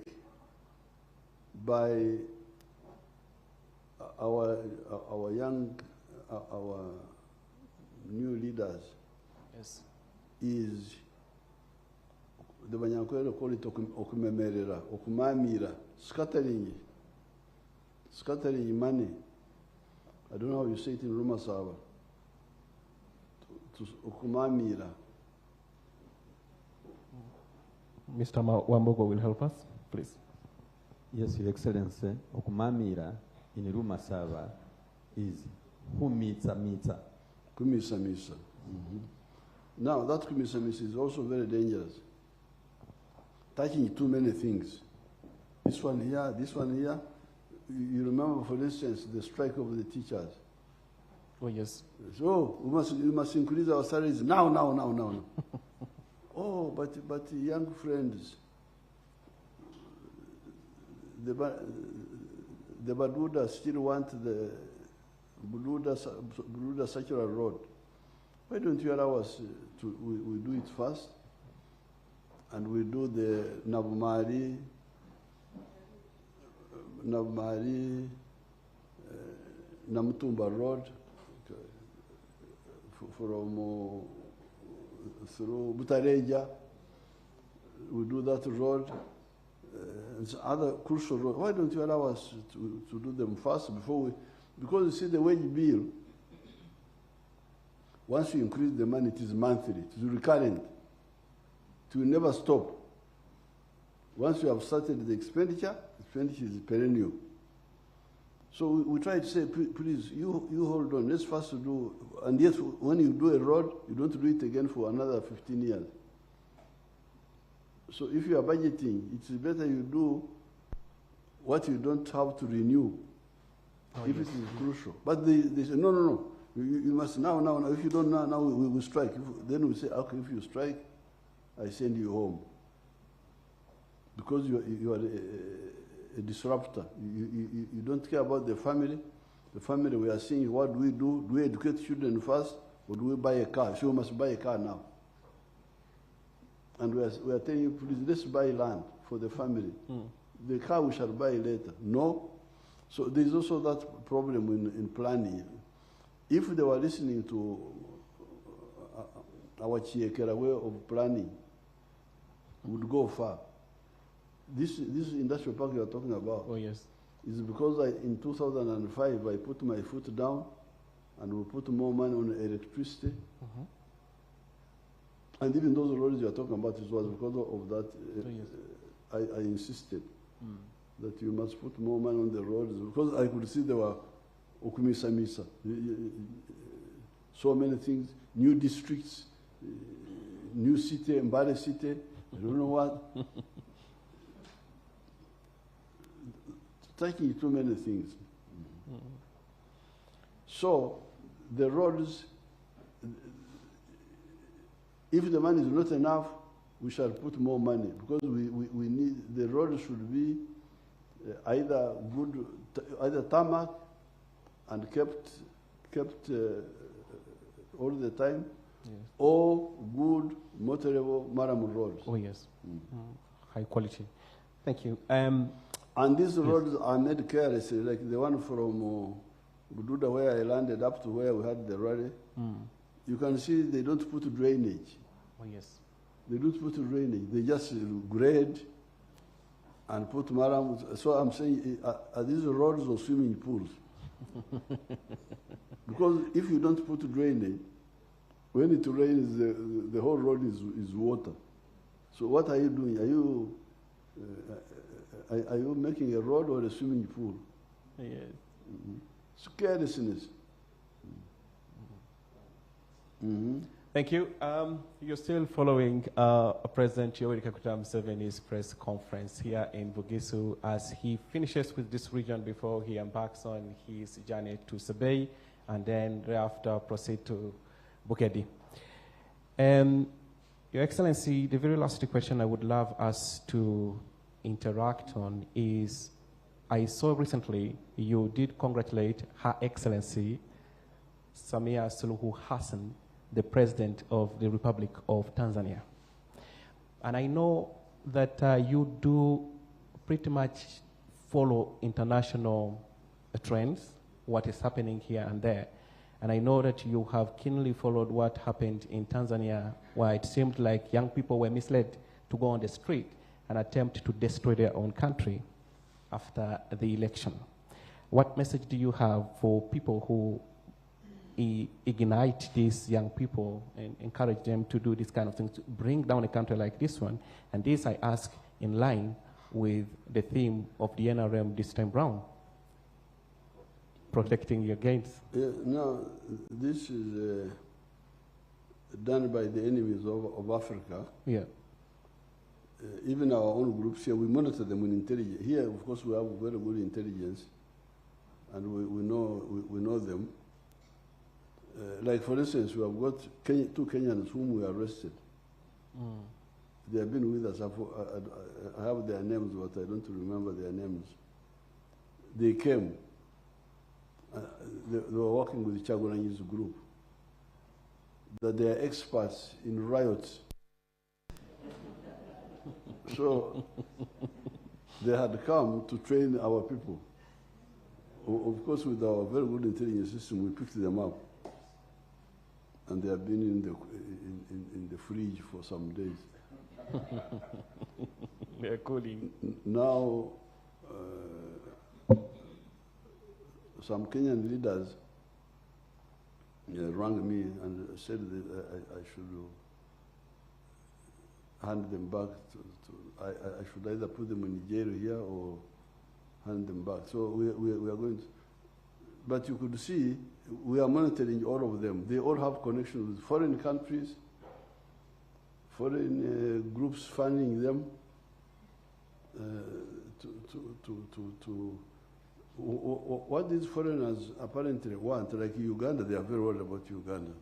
by our new leaders, yes, is the Banyankole call it okumemerera, okumamira, scattering money. I don't know how you say it in Rumasava. To okumamira. Mr. Wambogo will help us, please. Yes, Your Excellency. Okumamira in Rumasava is kumisa. Kumisa. Now, that kumisa is also very dangerous. Touching too many things. This one here. You remember, for instance, the strike of the teachers. Oh, yes. So we must increase our salaries now. Oh, but young friends, the Baduda still want the Baduda Circular Road. Why don't you allow us we do it first, and we do the Nabumari, Namutumba Road from through Butareja. We do that road. And other crucial roads. Why don't you allow us to do them first before we? Because you see the wage bill. Once you increase the money, it is monthly, it is recurrent. It will never stop. Once you have started the expenditure is perennial. So we try to say, please, you hold on. Let's first do, and yet when you do a road, you don't do it again for another 15 years. So if you are budgeting, it's better you do what you don't have to renew, if it is crucial. But they say, no. You must now. If you don't now we will strike. Then we say, okay, if you strike, I send you home. Because you are a disruptor. You don't care about the family. The family, we are saying, what do? Do we educate children first, or do we buy a car? So we must buy a car now. And we are telling you, please, let's buy land for the family. The car we shall buy later. No. So there's also that problem in planning. If they were listening to our Chiekera way of planning, would go far. This industrial park you are talking about, oh, yes, is because in 2005 I put my foot down, and we put more money on electricity. And even those roads you are talking about, it was because of that. I insisted that you must put more money on the roads, because I could see there were Okumisamisa, so many things, new districts, new city, Mbale city, I don't know what. Taking too many things. So the roads, if the money is not enough, we shall put more money, because we need, the road should be either good, either tarmac and kept all the time, yes, or good, motorable Maram roads. Oh, yes. High quality. Thank you. And these roads are made carelessly, like the one from Bududa where I landed up to where we had the rally. You can see they don't put drainage. Oh, yes. They don't put drainage. They just grade and put maram. So I'm saying, are these roads or swimming pools? Because if you don't put drainage, when it rains, the whole road is water. So what are you doing? Are you making a road or a swimming pool? Yes. It's carelessness. Thank you. You're still following President Yoweri Kaguta Museveni's press conference here in Bugisu as he finishes with this region before he embarks on his journey to Sebei, and then thereafter proceed to Bukedi. Your Excellency, the very last question I would love us to interact on is, I saw recently you did congratulate Her Excellency Samia Suluhu Hassan, the President of the Republic of Tanzania. And I know that you do pretty much follow international trends, what is happening here and there. And I know that you have keenly followed what happened in Tanzania, where it seemed like young people were misled to go on the street and attempt to destroy their own country after the election. What message do you have for people who ignite these young people and encourage them to do this kind of things, to bring down a country like this one? And this I ask in line with the theme of the NRM this time round, protecting your gains. No, this is done by the enemies of Africa. Yeah. Even our own groups here, we monitor them with intelligence. Here, of course, we have very good intelligence, and we know them. Like for instance, we have got two Kenyans whom we arrested. They have been with us. I have their names, but I don't remember their names. They came. They were working with the Chagulanyi's group. That they are experts in riots. So they had come to train our people. Of course, with our very good intelligence system, we picked them up. And they have been in the fridge for some days. They are cooling. Now, some Kenyan leaders rang me and said that I should hand them back I should either put them in jail here or hand them back. So we are going to, but you could see we are monitoring all of them. They all have connections with foreign countries, foreign groups funding them what these foreigners apparently want, like Uganda. They are very worried about Uganda.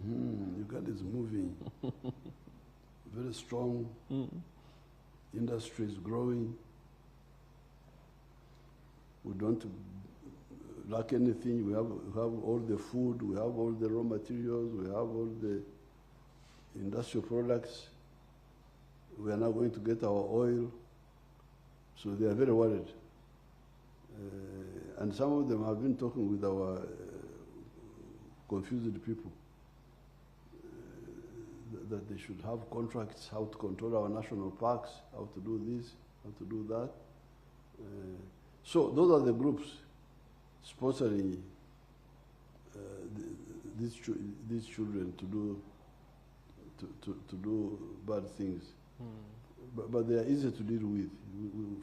Uganda is moving. Very strong. Industry is growing. We don't lack anything. We have all the food. We have all the raw materials. We have all the industrial products. We are now going to get our oil. So they are very worried. And some of them have been talking with our confused people that they should have contracts, how to control our national parks, how to do this, how to do that. So those are the groups sponsoring these children to do bad things. But they are easy to deal with.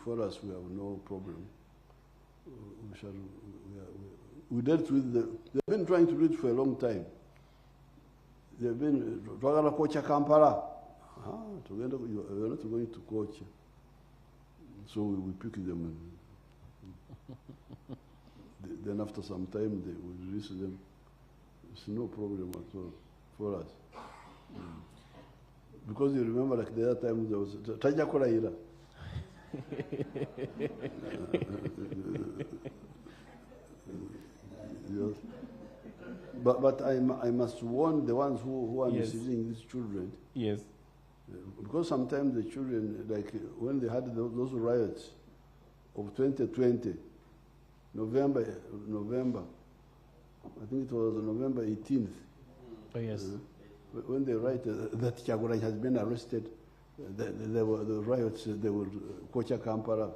For us, we have no problem. We dealt with them. They've been trying to do it for a long time. They've been trying to coach Kampala. We are not going to coach. So we pick them. Then after some time, they will release them. It's no problem at all for us. Because you remember, like the other time, there was Tajakura Ira. Yes. But I must warn the ones who are misusing these children. Yes. Because sometimes the children, like when they had those riots of 2020, November, I think it was November 18th. Oh, yes. When they write that Kyagulanyi has been arrested, there were the riots, they were Kocha Kampala.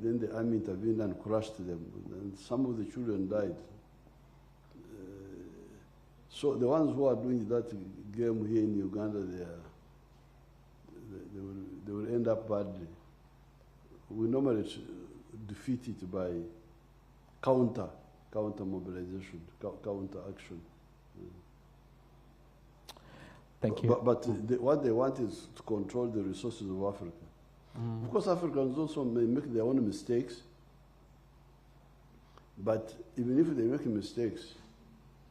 Then the army intervened and crushed them. And some of the children died. So the ones who are doing that game here in Uganda, they will end up badly. We normally defeat it by counter mobilization, counter action. Thank you. But what they want is to control the resources of Africa. Of course, Africans also may make their own mistakes. But even if they make mistakes,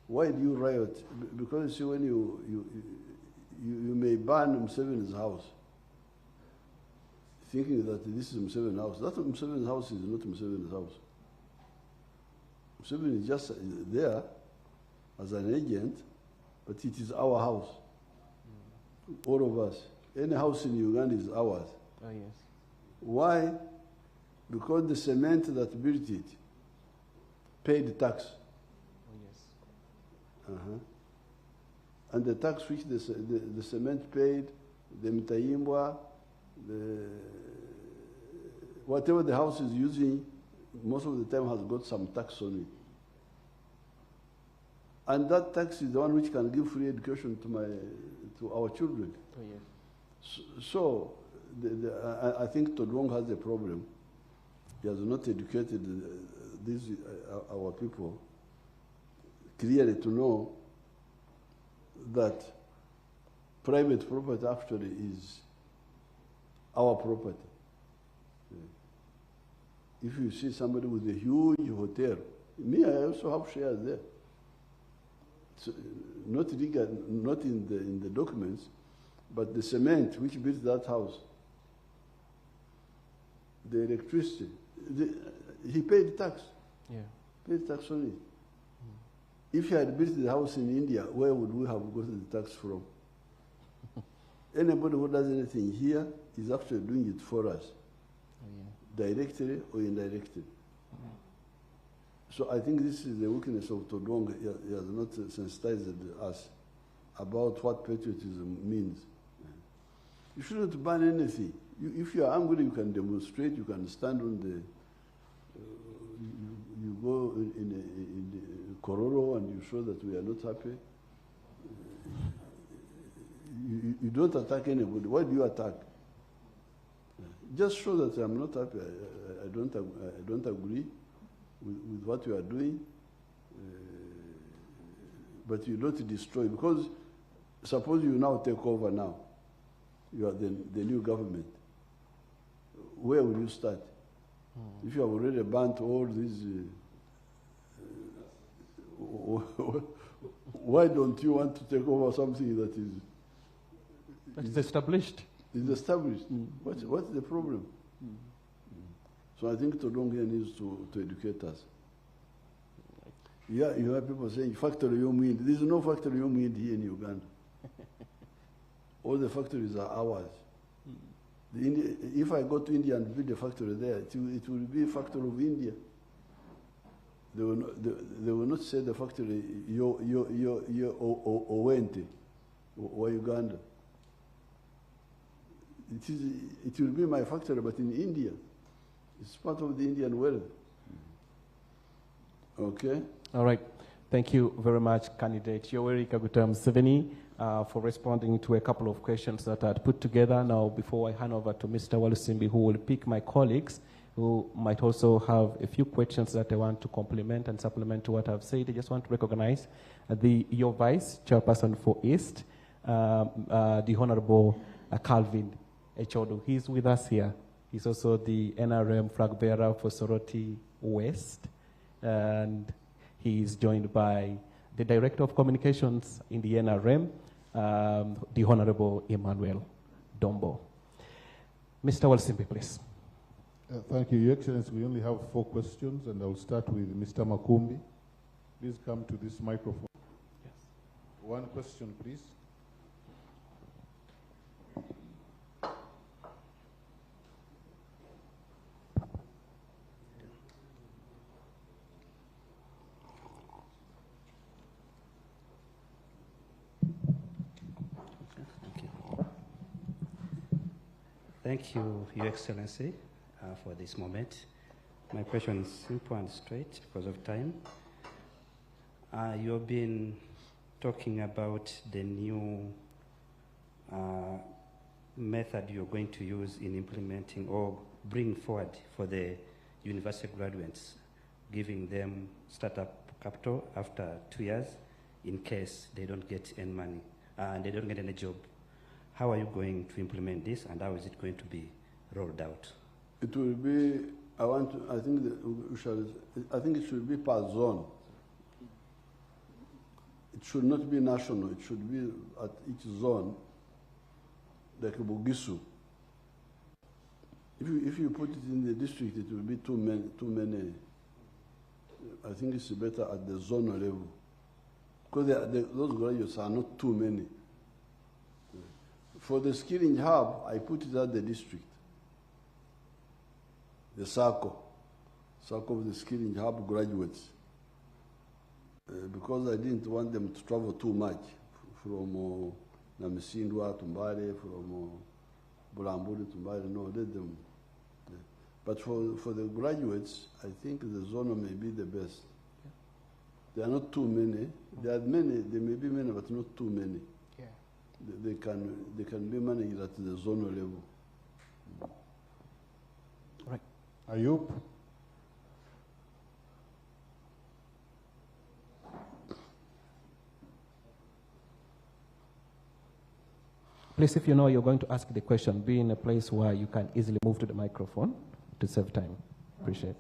why do you riot? Because you see, when you may burn Museveni's house, thinking that this is Museveni's house. That Museveni's house is not Museveni's house. Museveni is just there as an agent, but it is our house. All of us. Any house in Uganda is ours. Oh, yes. Why? Because the cement that built it paid tax. Oh, yes. And the tax which the cement paid, the mitayimbwa, whatever the house is using, most of the time has got some tax on it. And that tax is the one which can give free education to our children. Oh, yes. So I think Todwong has a problem. He has not educated our people clearly to know that private property actually is our property. If you see somebody with a huge hotel, me, I also have shares there. not legal, not in the documents, but the cement which built that house, the electricity, he paid tax. Yeah. Paid tax on it. If he had built the house in India, where would we have gotten the tax from? Anybody who does anything here is actually doing it for us, directly or indirectly. So I think this is the weakness of Todong. He has not sensitized us about what patriotism means. You shouldn't ban anything. If you are angry, you can demonstrate, you can stand on the, you go in the Kororo and you show that we are not happy. You don't attack anybody. Why do you attack? Just show that I'm not happy. I don't agree with what you are doing. But you don't destroy, because suppose you now take over now. You are the new government. Where will you start? If you have already burnt all these, why don't you want to take over something that is established? Is established. What's the problem? So I think Todongia needs to educate us. Yeah, you have people saying factory Yomwind. There is no factory Yomwind here in Uganda. All the factories are ours. If I go to India and build a factory there, it will be a factory of India. They will not say the factory Owente or Uganda. It will be my factory, but in India. It's part of the Indian wealth. Okay? All right. Thank you very much, candidate Yoweri Kaguta Museveni, for responding to a couple of questions that I had put together. Now, before I hand over to Mr. Walusimbi, who will pick my colleagues, who might also have a few questions that they want to complement and supplement to what I've said, I just want to recognize your Vice Chairperson for East, the Honorable Calvin Echodo. He's with us here. He's also the NRM flag bearer for Soroti West, and he's joined by the Director of Communications in the NRM, the Honorable Emmanuel Dombo. Mr. Walusimbi, please. Thank you, Your Excellency. We only have 4 questions, and I'll start with Mr. Makumbi. Please come to this microphone. Yes. 1 question, please. Thank you, Your Excellency, for this moment. My question is simple and straight because of time. You've been talking about the new method you're going to use in implementing or bring forward for the university graduates, giving them startup capital after 2 years in case they don't get any money and they don't get any job. How are you going to implement this, and how is it going to be rolled out? It will be, I think it should be per zone. It should not be national. It should be at each zone, like Bugisu. If you put it in the district, it will be too many. I think it's better at the zonal level, because those graduates are not too many. For the skilling hub, I put it at the district. The circle of the skilling hub graduates. Because I didn't want them to travel too much from Namisindwa to Mbale, from Bulambuli to Mbale. No, let them. But for the graduates, I think the zona may be the best. There are not too many. There are many. There may be many, but not too many. They can be managed at the zonal level. Right. Ayub? Please, if you know you're going to ask the question, be in a place where you can easily move to the microphone to save time. Appreciate it.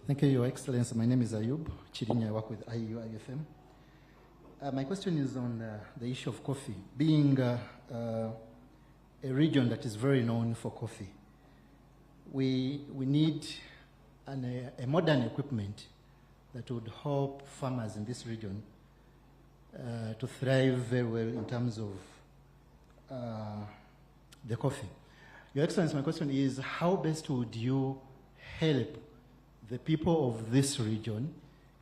Thank you, Your Excellency. My name is Ayub Chirinya. I work with IU IFM. My question is on the issue of coffee. Being a region that is very known for coffee, we need a modern equipment that would help farmers in this region to thrive very well in terms of the coffee. Your Excellency, my question is, how best would you help the people of this region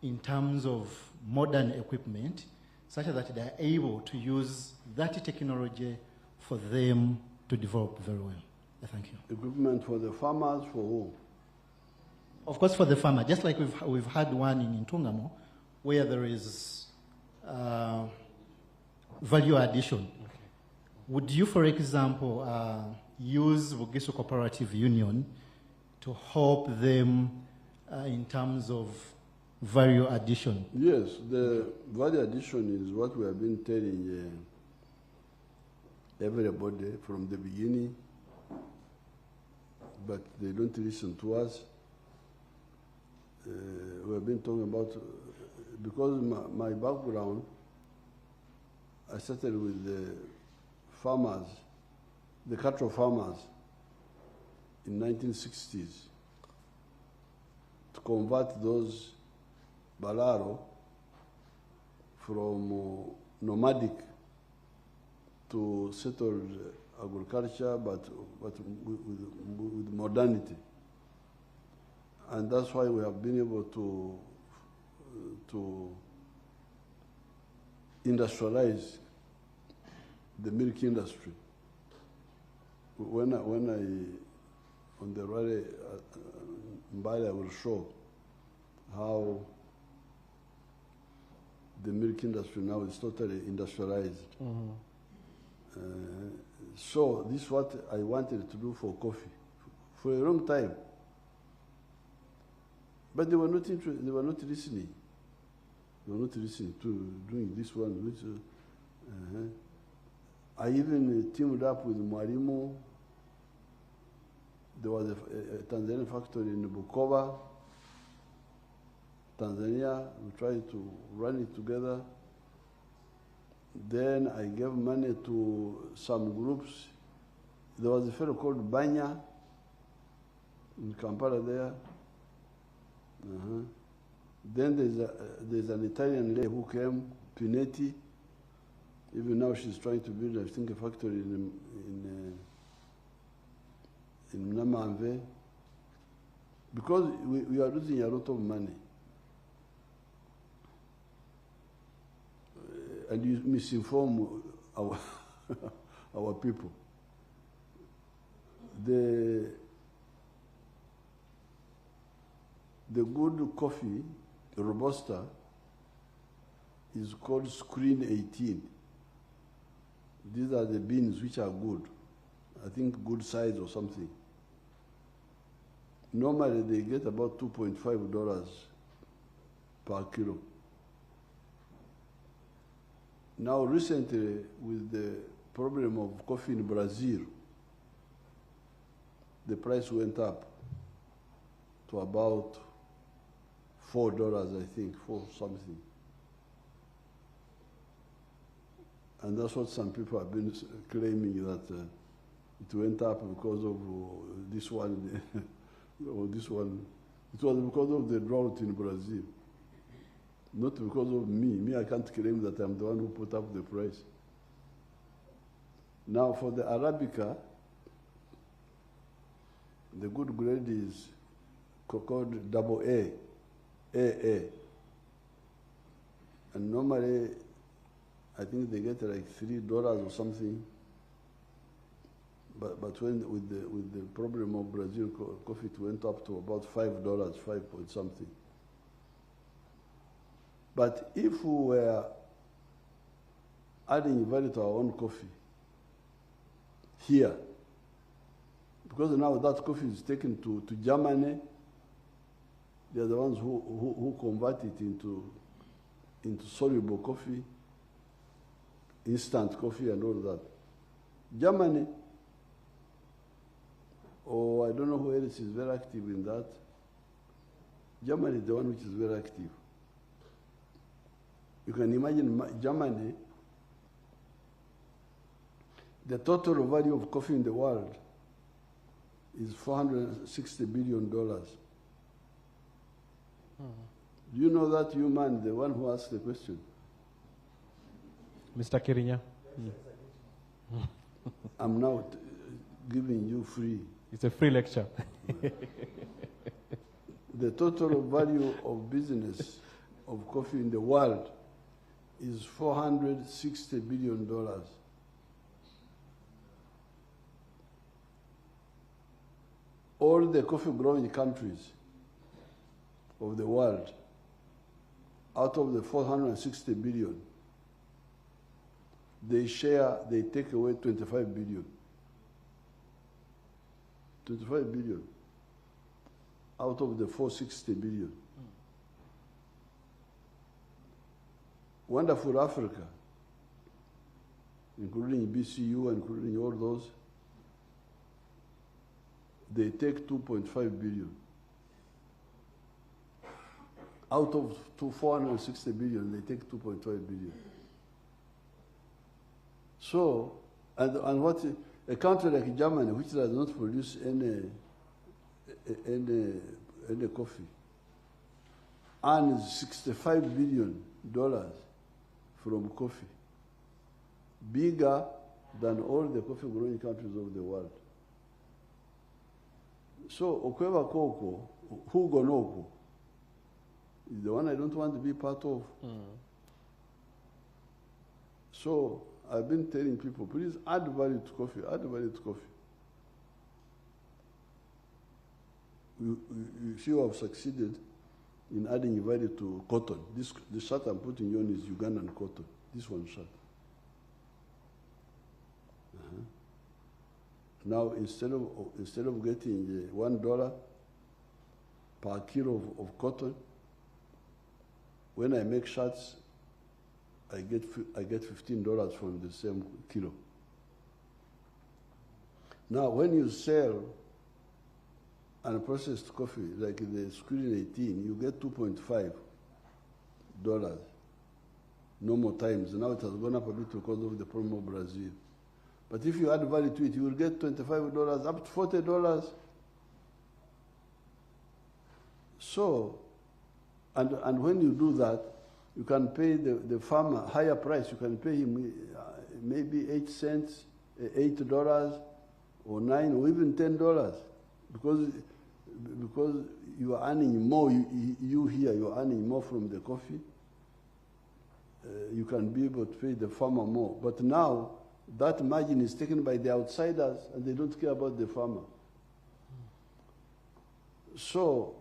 in terms of modern equipment such that they are able to use that technology for them to develop very well? Thank you. Equipment for the farmers, for who? Of course, for the farmer, just like we've had one in Ntungamo, where there is value addition. Okay. Would you, for example, use Vugisu Cooperative Union to help them in terms of value addition? Yes, the value addition is what we have been telling everybody from the beginning, but they don't listen to us. We have been talking about, because my background, I started with the farmers, the cattle farmers in 1960s to convert those Balaro from nomadic to settled agriculture, but with modernity. And that's why we have been able to industrialize the milk industry. When I on the rally Mbali, I will show how the milk industry now is totally industrialized. Mm-hmm. So this is what I wanted to do for coffee for a long time. But they were not interested, they were not listening. They were not listening to doing this one. Which, I even teamed up with Mwalimu. There was a Tanzanian factory in Bukoba, Tanzania. We tried to run it together. Then I gave money to some groups. There was a fellow called BYA in Kampala there. Then there's an Italian lady who came, Pinetti. Even now she's trying to build, I think, a factory in Namamve. Because we are losing a lot of money. And you misinform our, our people. The good coffee, Robusta, is called Screen 18. These are the beans which are good. I think good size or something. Normally they get about $2.5 per kilo. Now recently, with the problem of coffee in Brazil, the price went up to about $4, I think, $4 something. And that's what some people have been claiming, that it went up because of this one, or this one. It was because of the drought in Brazil, not because of me. Me, I can't claim that I'm the one who put up the price. Now, for the Arabica, the good grade is called AA, AA. And normally, I think they get like $3 or something. But when with the problem of Brazil coffee, it went up to about $5, 5 point something. But if we were adding value to our own coffee here, because now that coffee is taken to Germany, they are the ones who convert it into soluble coffee, instant coffee and all that. Germany, or I don't know who else is very active in that. Germany is the one which is very active. You can imagine Germany, the total value of coffee in the world is $460 billion. Do you know that, you man, the one who asked the question? Mr. Kirinya? I'm now giving you free. It's a free lecture. The total value of business of coffee in the world is $460 billion. All the coffee-growing countries of the world, out of the 460 billion, they take away 25 billion. 25 billion out of the 460 billion. Wonderful Africa, including BCU, including all those, they take 2.5 billion. Out of 460 billion, they take 2.5 billion. So, and what a country like Germany, which does not produce any coffee, earns $65 billion from coffee, bigger than all the coffee-growing countries of the world. So, Okweva Koko, Hugo Noko, is the one I don't want to be part of. So, I've been telling people, please add value to coffee, add value to coffee. You see, you have succeeded in adding value to cotton. This shirt I'm putting you on is Ugandan cotton, this one shirt. Now, instead of getting $1 per kilo of cotton, when I make shirts, I get $15 from the same kilo. Now, when you sell unprocessed coffee, like the Screen 18, you get $2.5 normal times. Now it has gone up a bit because of the problem of Brazil. But if you add value to it, you will get $25, up to $40. So, and when you do that, you can pay the farmer higher price. You can pay him maybe 8 cents, $8, or $9, or even $10, because you are earning more. You here, you are earning more from the coffee. You can be able to pay the farmer more. But now, that margin is taken by the outsiders, and they don't care about the farmer. So,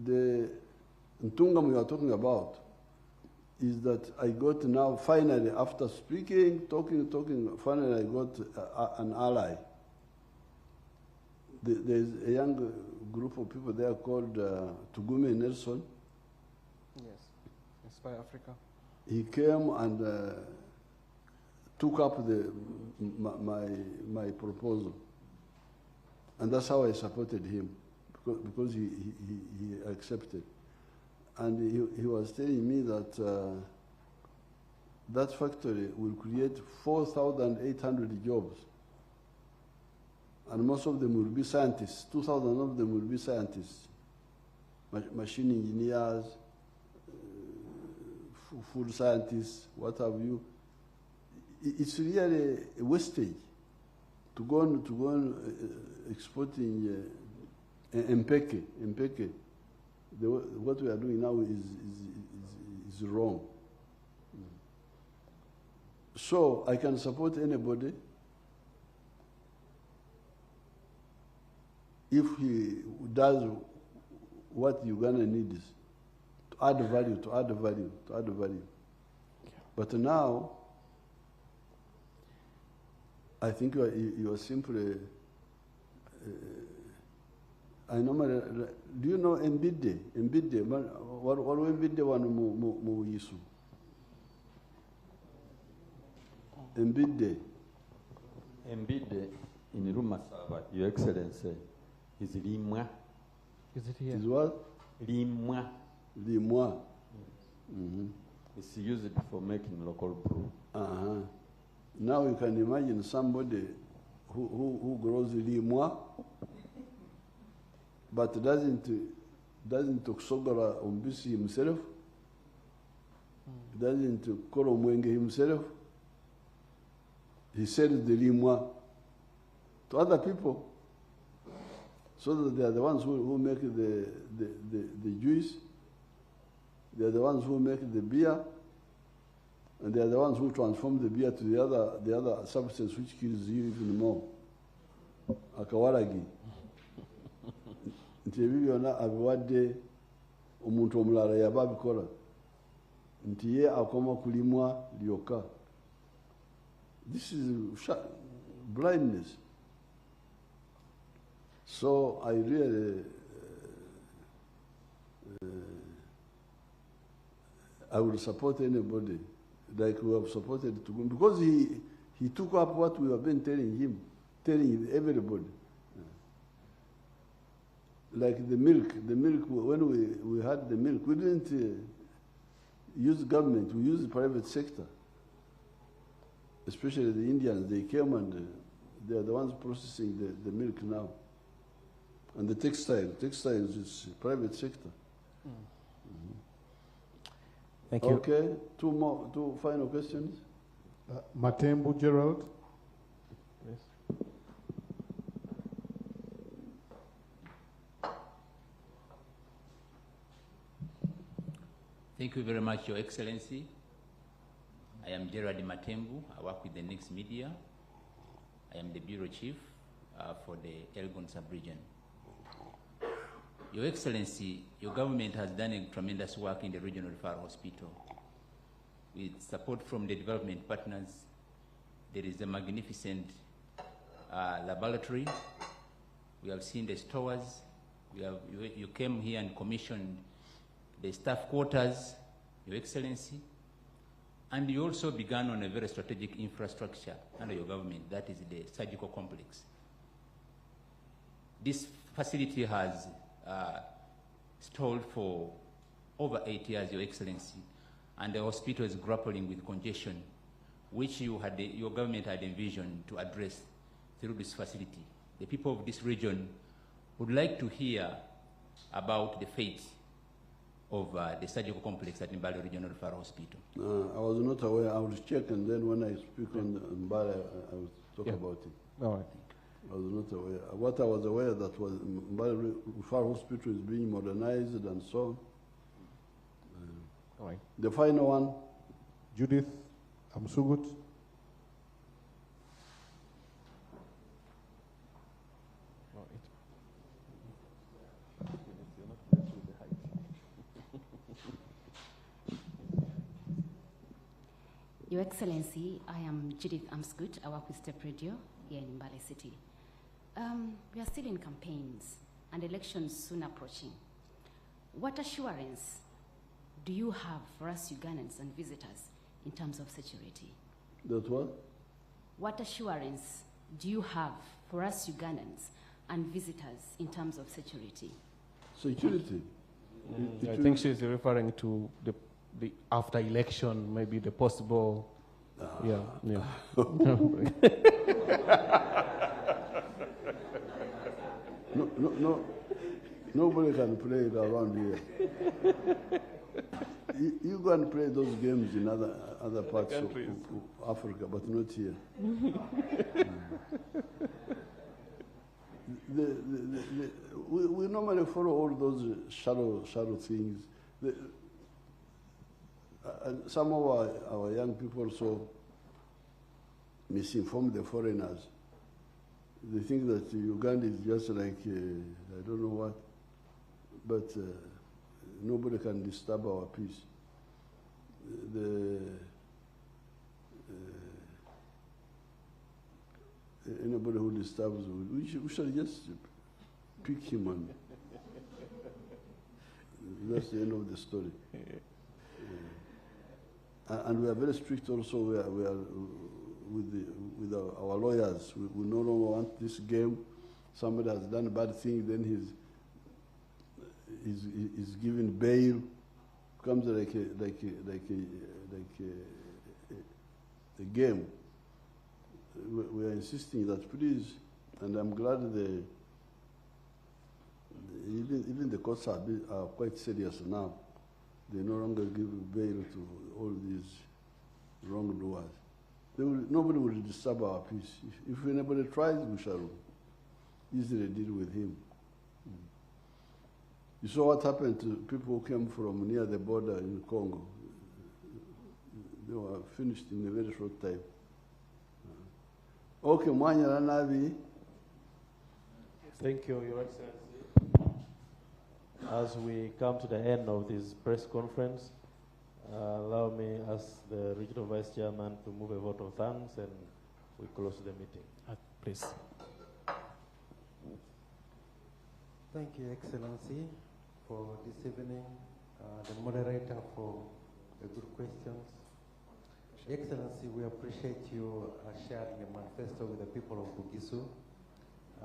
the Ntungam we are talking about is that I got now, finally, after speaking, talking, finally I got an ally. There's a young group of people there called Tugume Nelson. Yes, Inspire Africa. He came and took up my proposal. And that's how I supported him, because he accepted. And he was telling me that that factory will create 4,800 jobs. And most of them will be scientists. 2,000 of them will be scientists, machine engineers, food scientists, what have you. It's really a wastage to go on exporting Mpeke. What we are doing now is wrong. So I can support anybody if he does what Uganda needs, to add value. But now, I think you are simply, I normally, do you know Mbide? What Mbide one mu yisu? Mbide in Rumasaba, Your Excellency, is Limwa. Is it here? Is what? Limwa. Limwa. It's used for making local brew. Now you can imagine somebody who grows limwa, but doesn't sogora umbisi himself, doesn't koro mwenge himself. He sells the limwa to other people, so that they are the ones who make the juice, they are the ones who make the beer, and they are the ones who transform the beer to the other substance which kills you even more. Akawaragi. Nti ebibyona abiwadde omuntu omulala yaba abikola. Nti ye akoma kulimwa lyoka. This is blindness. So I really I will support anybody like we have supported to because he took up what we have been telling everybody. Like the milk, when we had the milk, we didn't use government, we used the private sector. Especially the Indians, they came and they are the ones processing the milk now. And the textiles is private sector. Thank you. Okay, two final questions. Matembu Gerald. Yes. Thank you very much, Your Excellency. I am Gerard Matembu. I work with the Next Media. I am the Bureau Chief for the Elgon Sub-Region. Your Excellency, your government has done a tremendous work in the Regional Referral Hospital. With support from the development partners, there is a magnificent laboratory. We have seen the stores. You came here and commissioned the staff quarters, Your Excellency. And you also began on a very strategic infrastructure under your government, that is the surgical complex. This facility has stalled for over 8 years, Your Excellency, and the hospital is grappling with congestion, which your government had envisioned to address through this facility. The people of this region would like to hear about the fate of the surgical complex at Mbale Regional Referral Hospital. I was not aware. I will check, and then when I speak on Mbale, I will talk about it. All right. I was not aware. What I was aware that was Mbale Referral Hospital is being modernized and so on. All right. The final one. Judith Amsugut. Your Excellency, I am Judith Amsgut. I work with STAR Radio here in Mbale City. We are still in campaigns and elections soon approaching. What assurance do you have for us Ugandans and visitors in terms of security? That what? What assurance do you have for us Ugandans and visitors in terms of security? Security? I think she's referring to the after election, maybe the possible, yeah. No, nobody can play it around here. You go and play those games in other parts of Africa, but not here. We normally follow all those shadow things. Some of our young people also misinform the foreigners. They think that Uganda is just like, I don't know what, but nobody can disturb our peace. Anybody who disturbs, we shall just pick him on. That's the end of the story. And we are very strict also. We are with our lawyers. We no longer want this game. Somebody has done a bad thing, then is given bail, becomes like a game. We are insisting that please, and I'm glad even the courts are quite serious now. They no longer give bail to all these wrongdoers. Nobody will disturb our peace. If anybody tries, we shall easily deal with him. You saw what happened to people who came from near the border in Congo. They were finished in a very short time. Okay, Mwanya Navi. Thank you, Your Excellency. As we come to the end of this press conference, allow me, as the Regional Vice Chairman, to move a vote of thanks, and we close the meeting. Please. Thank you, Excellency, for this evening, the moderator for the good questions. Excellency, we appreciate you sharing a manifesto with the people of Bugisu.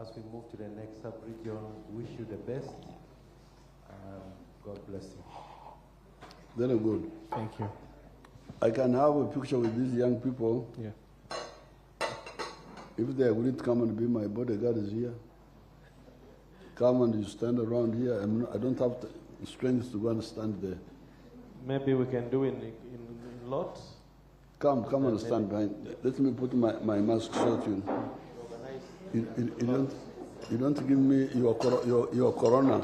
As we move to the next sub-region, wish you the best. God bless you. Very good. Thank you. I can have a picture with these young people. Yeah. If they agreed to come and be my bodyguard is here. Come and you stand around here. I don't have the strength to go and stand there. Maybe we can do it in lots. Come and stand behind. Let me put my mask so you don't give me your corona.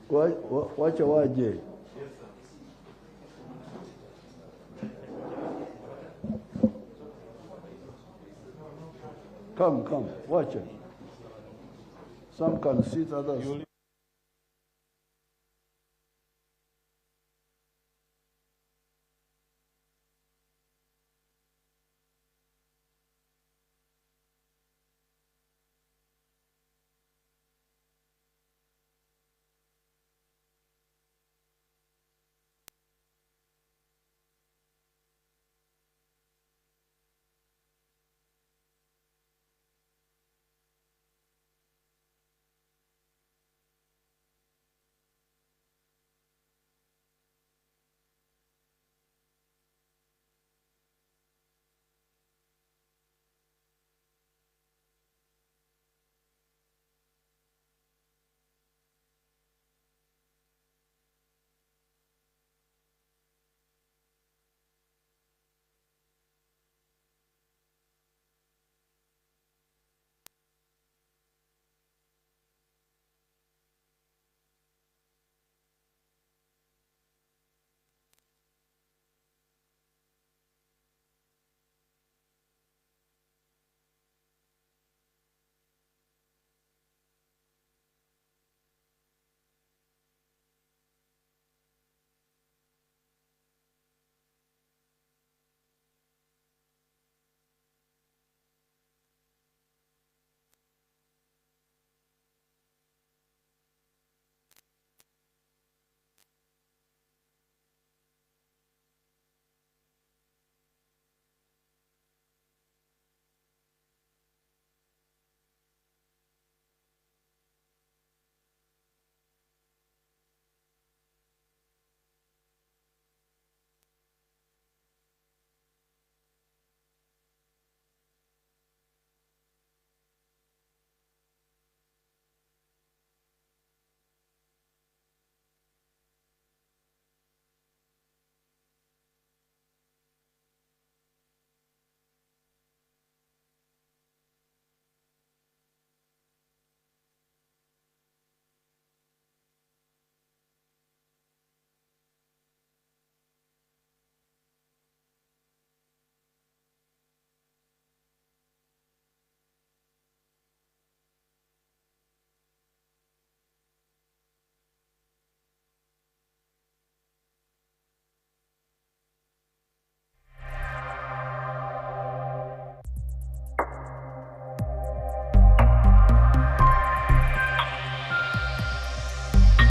Watch your waje. Come, watch it. Some can sit, others.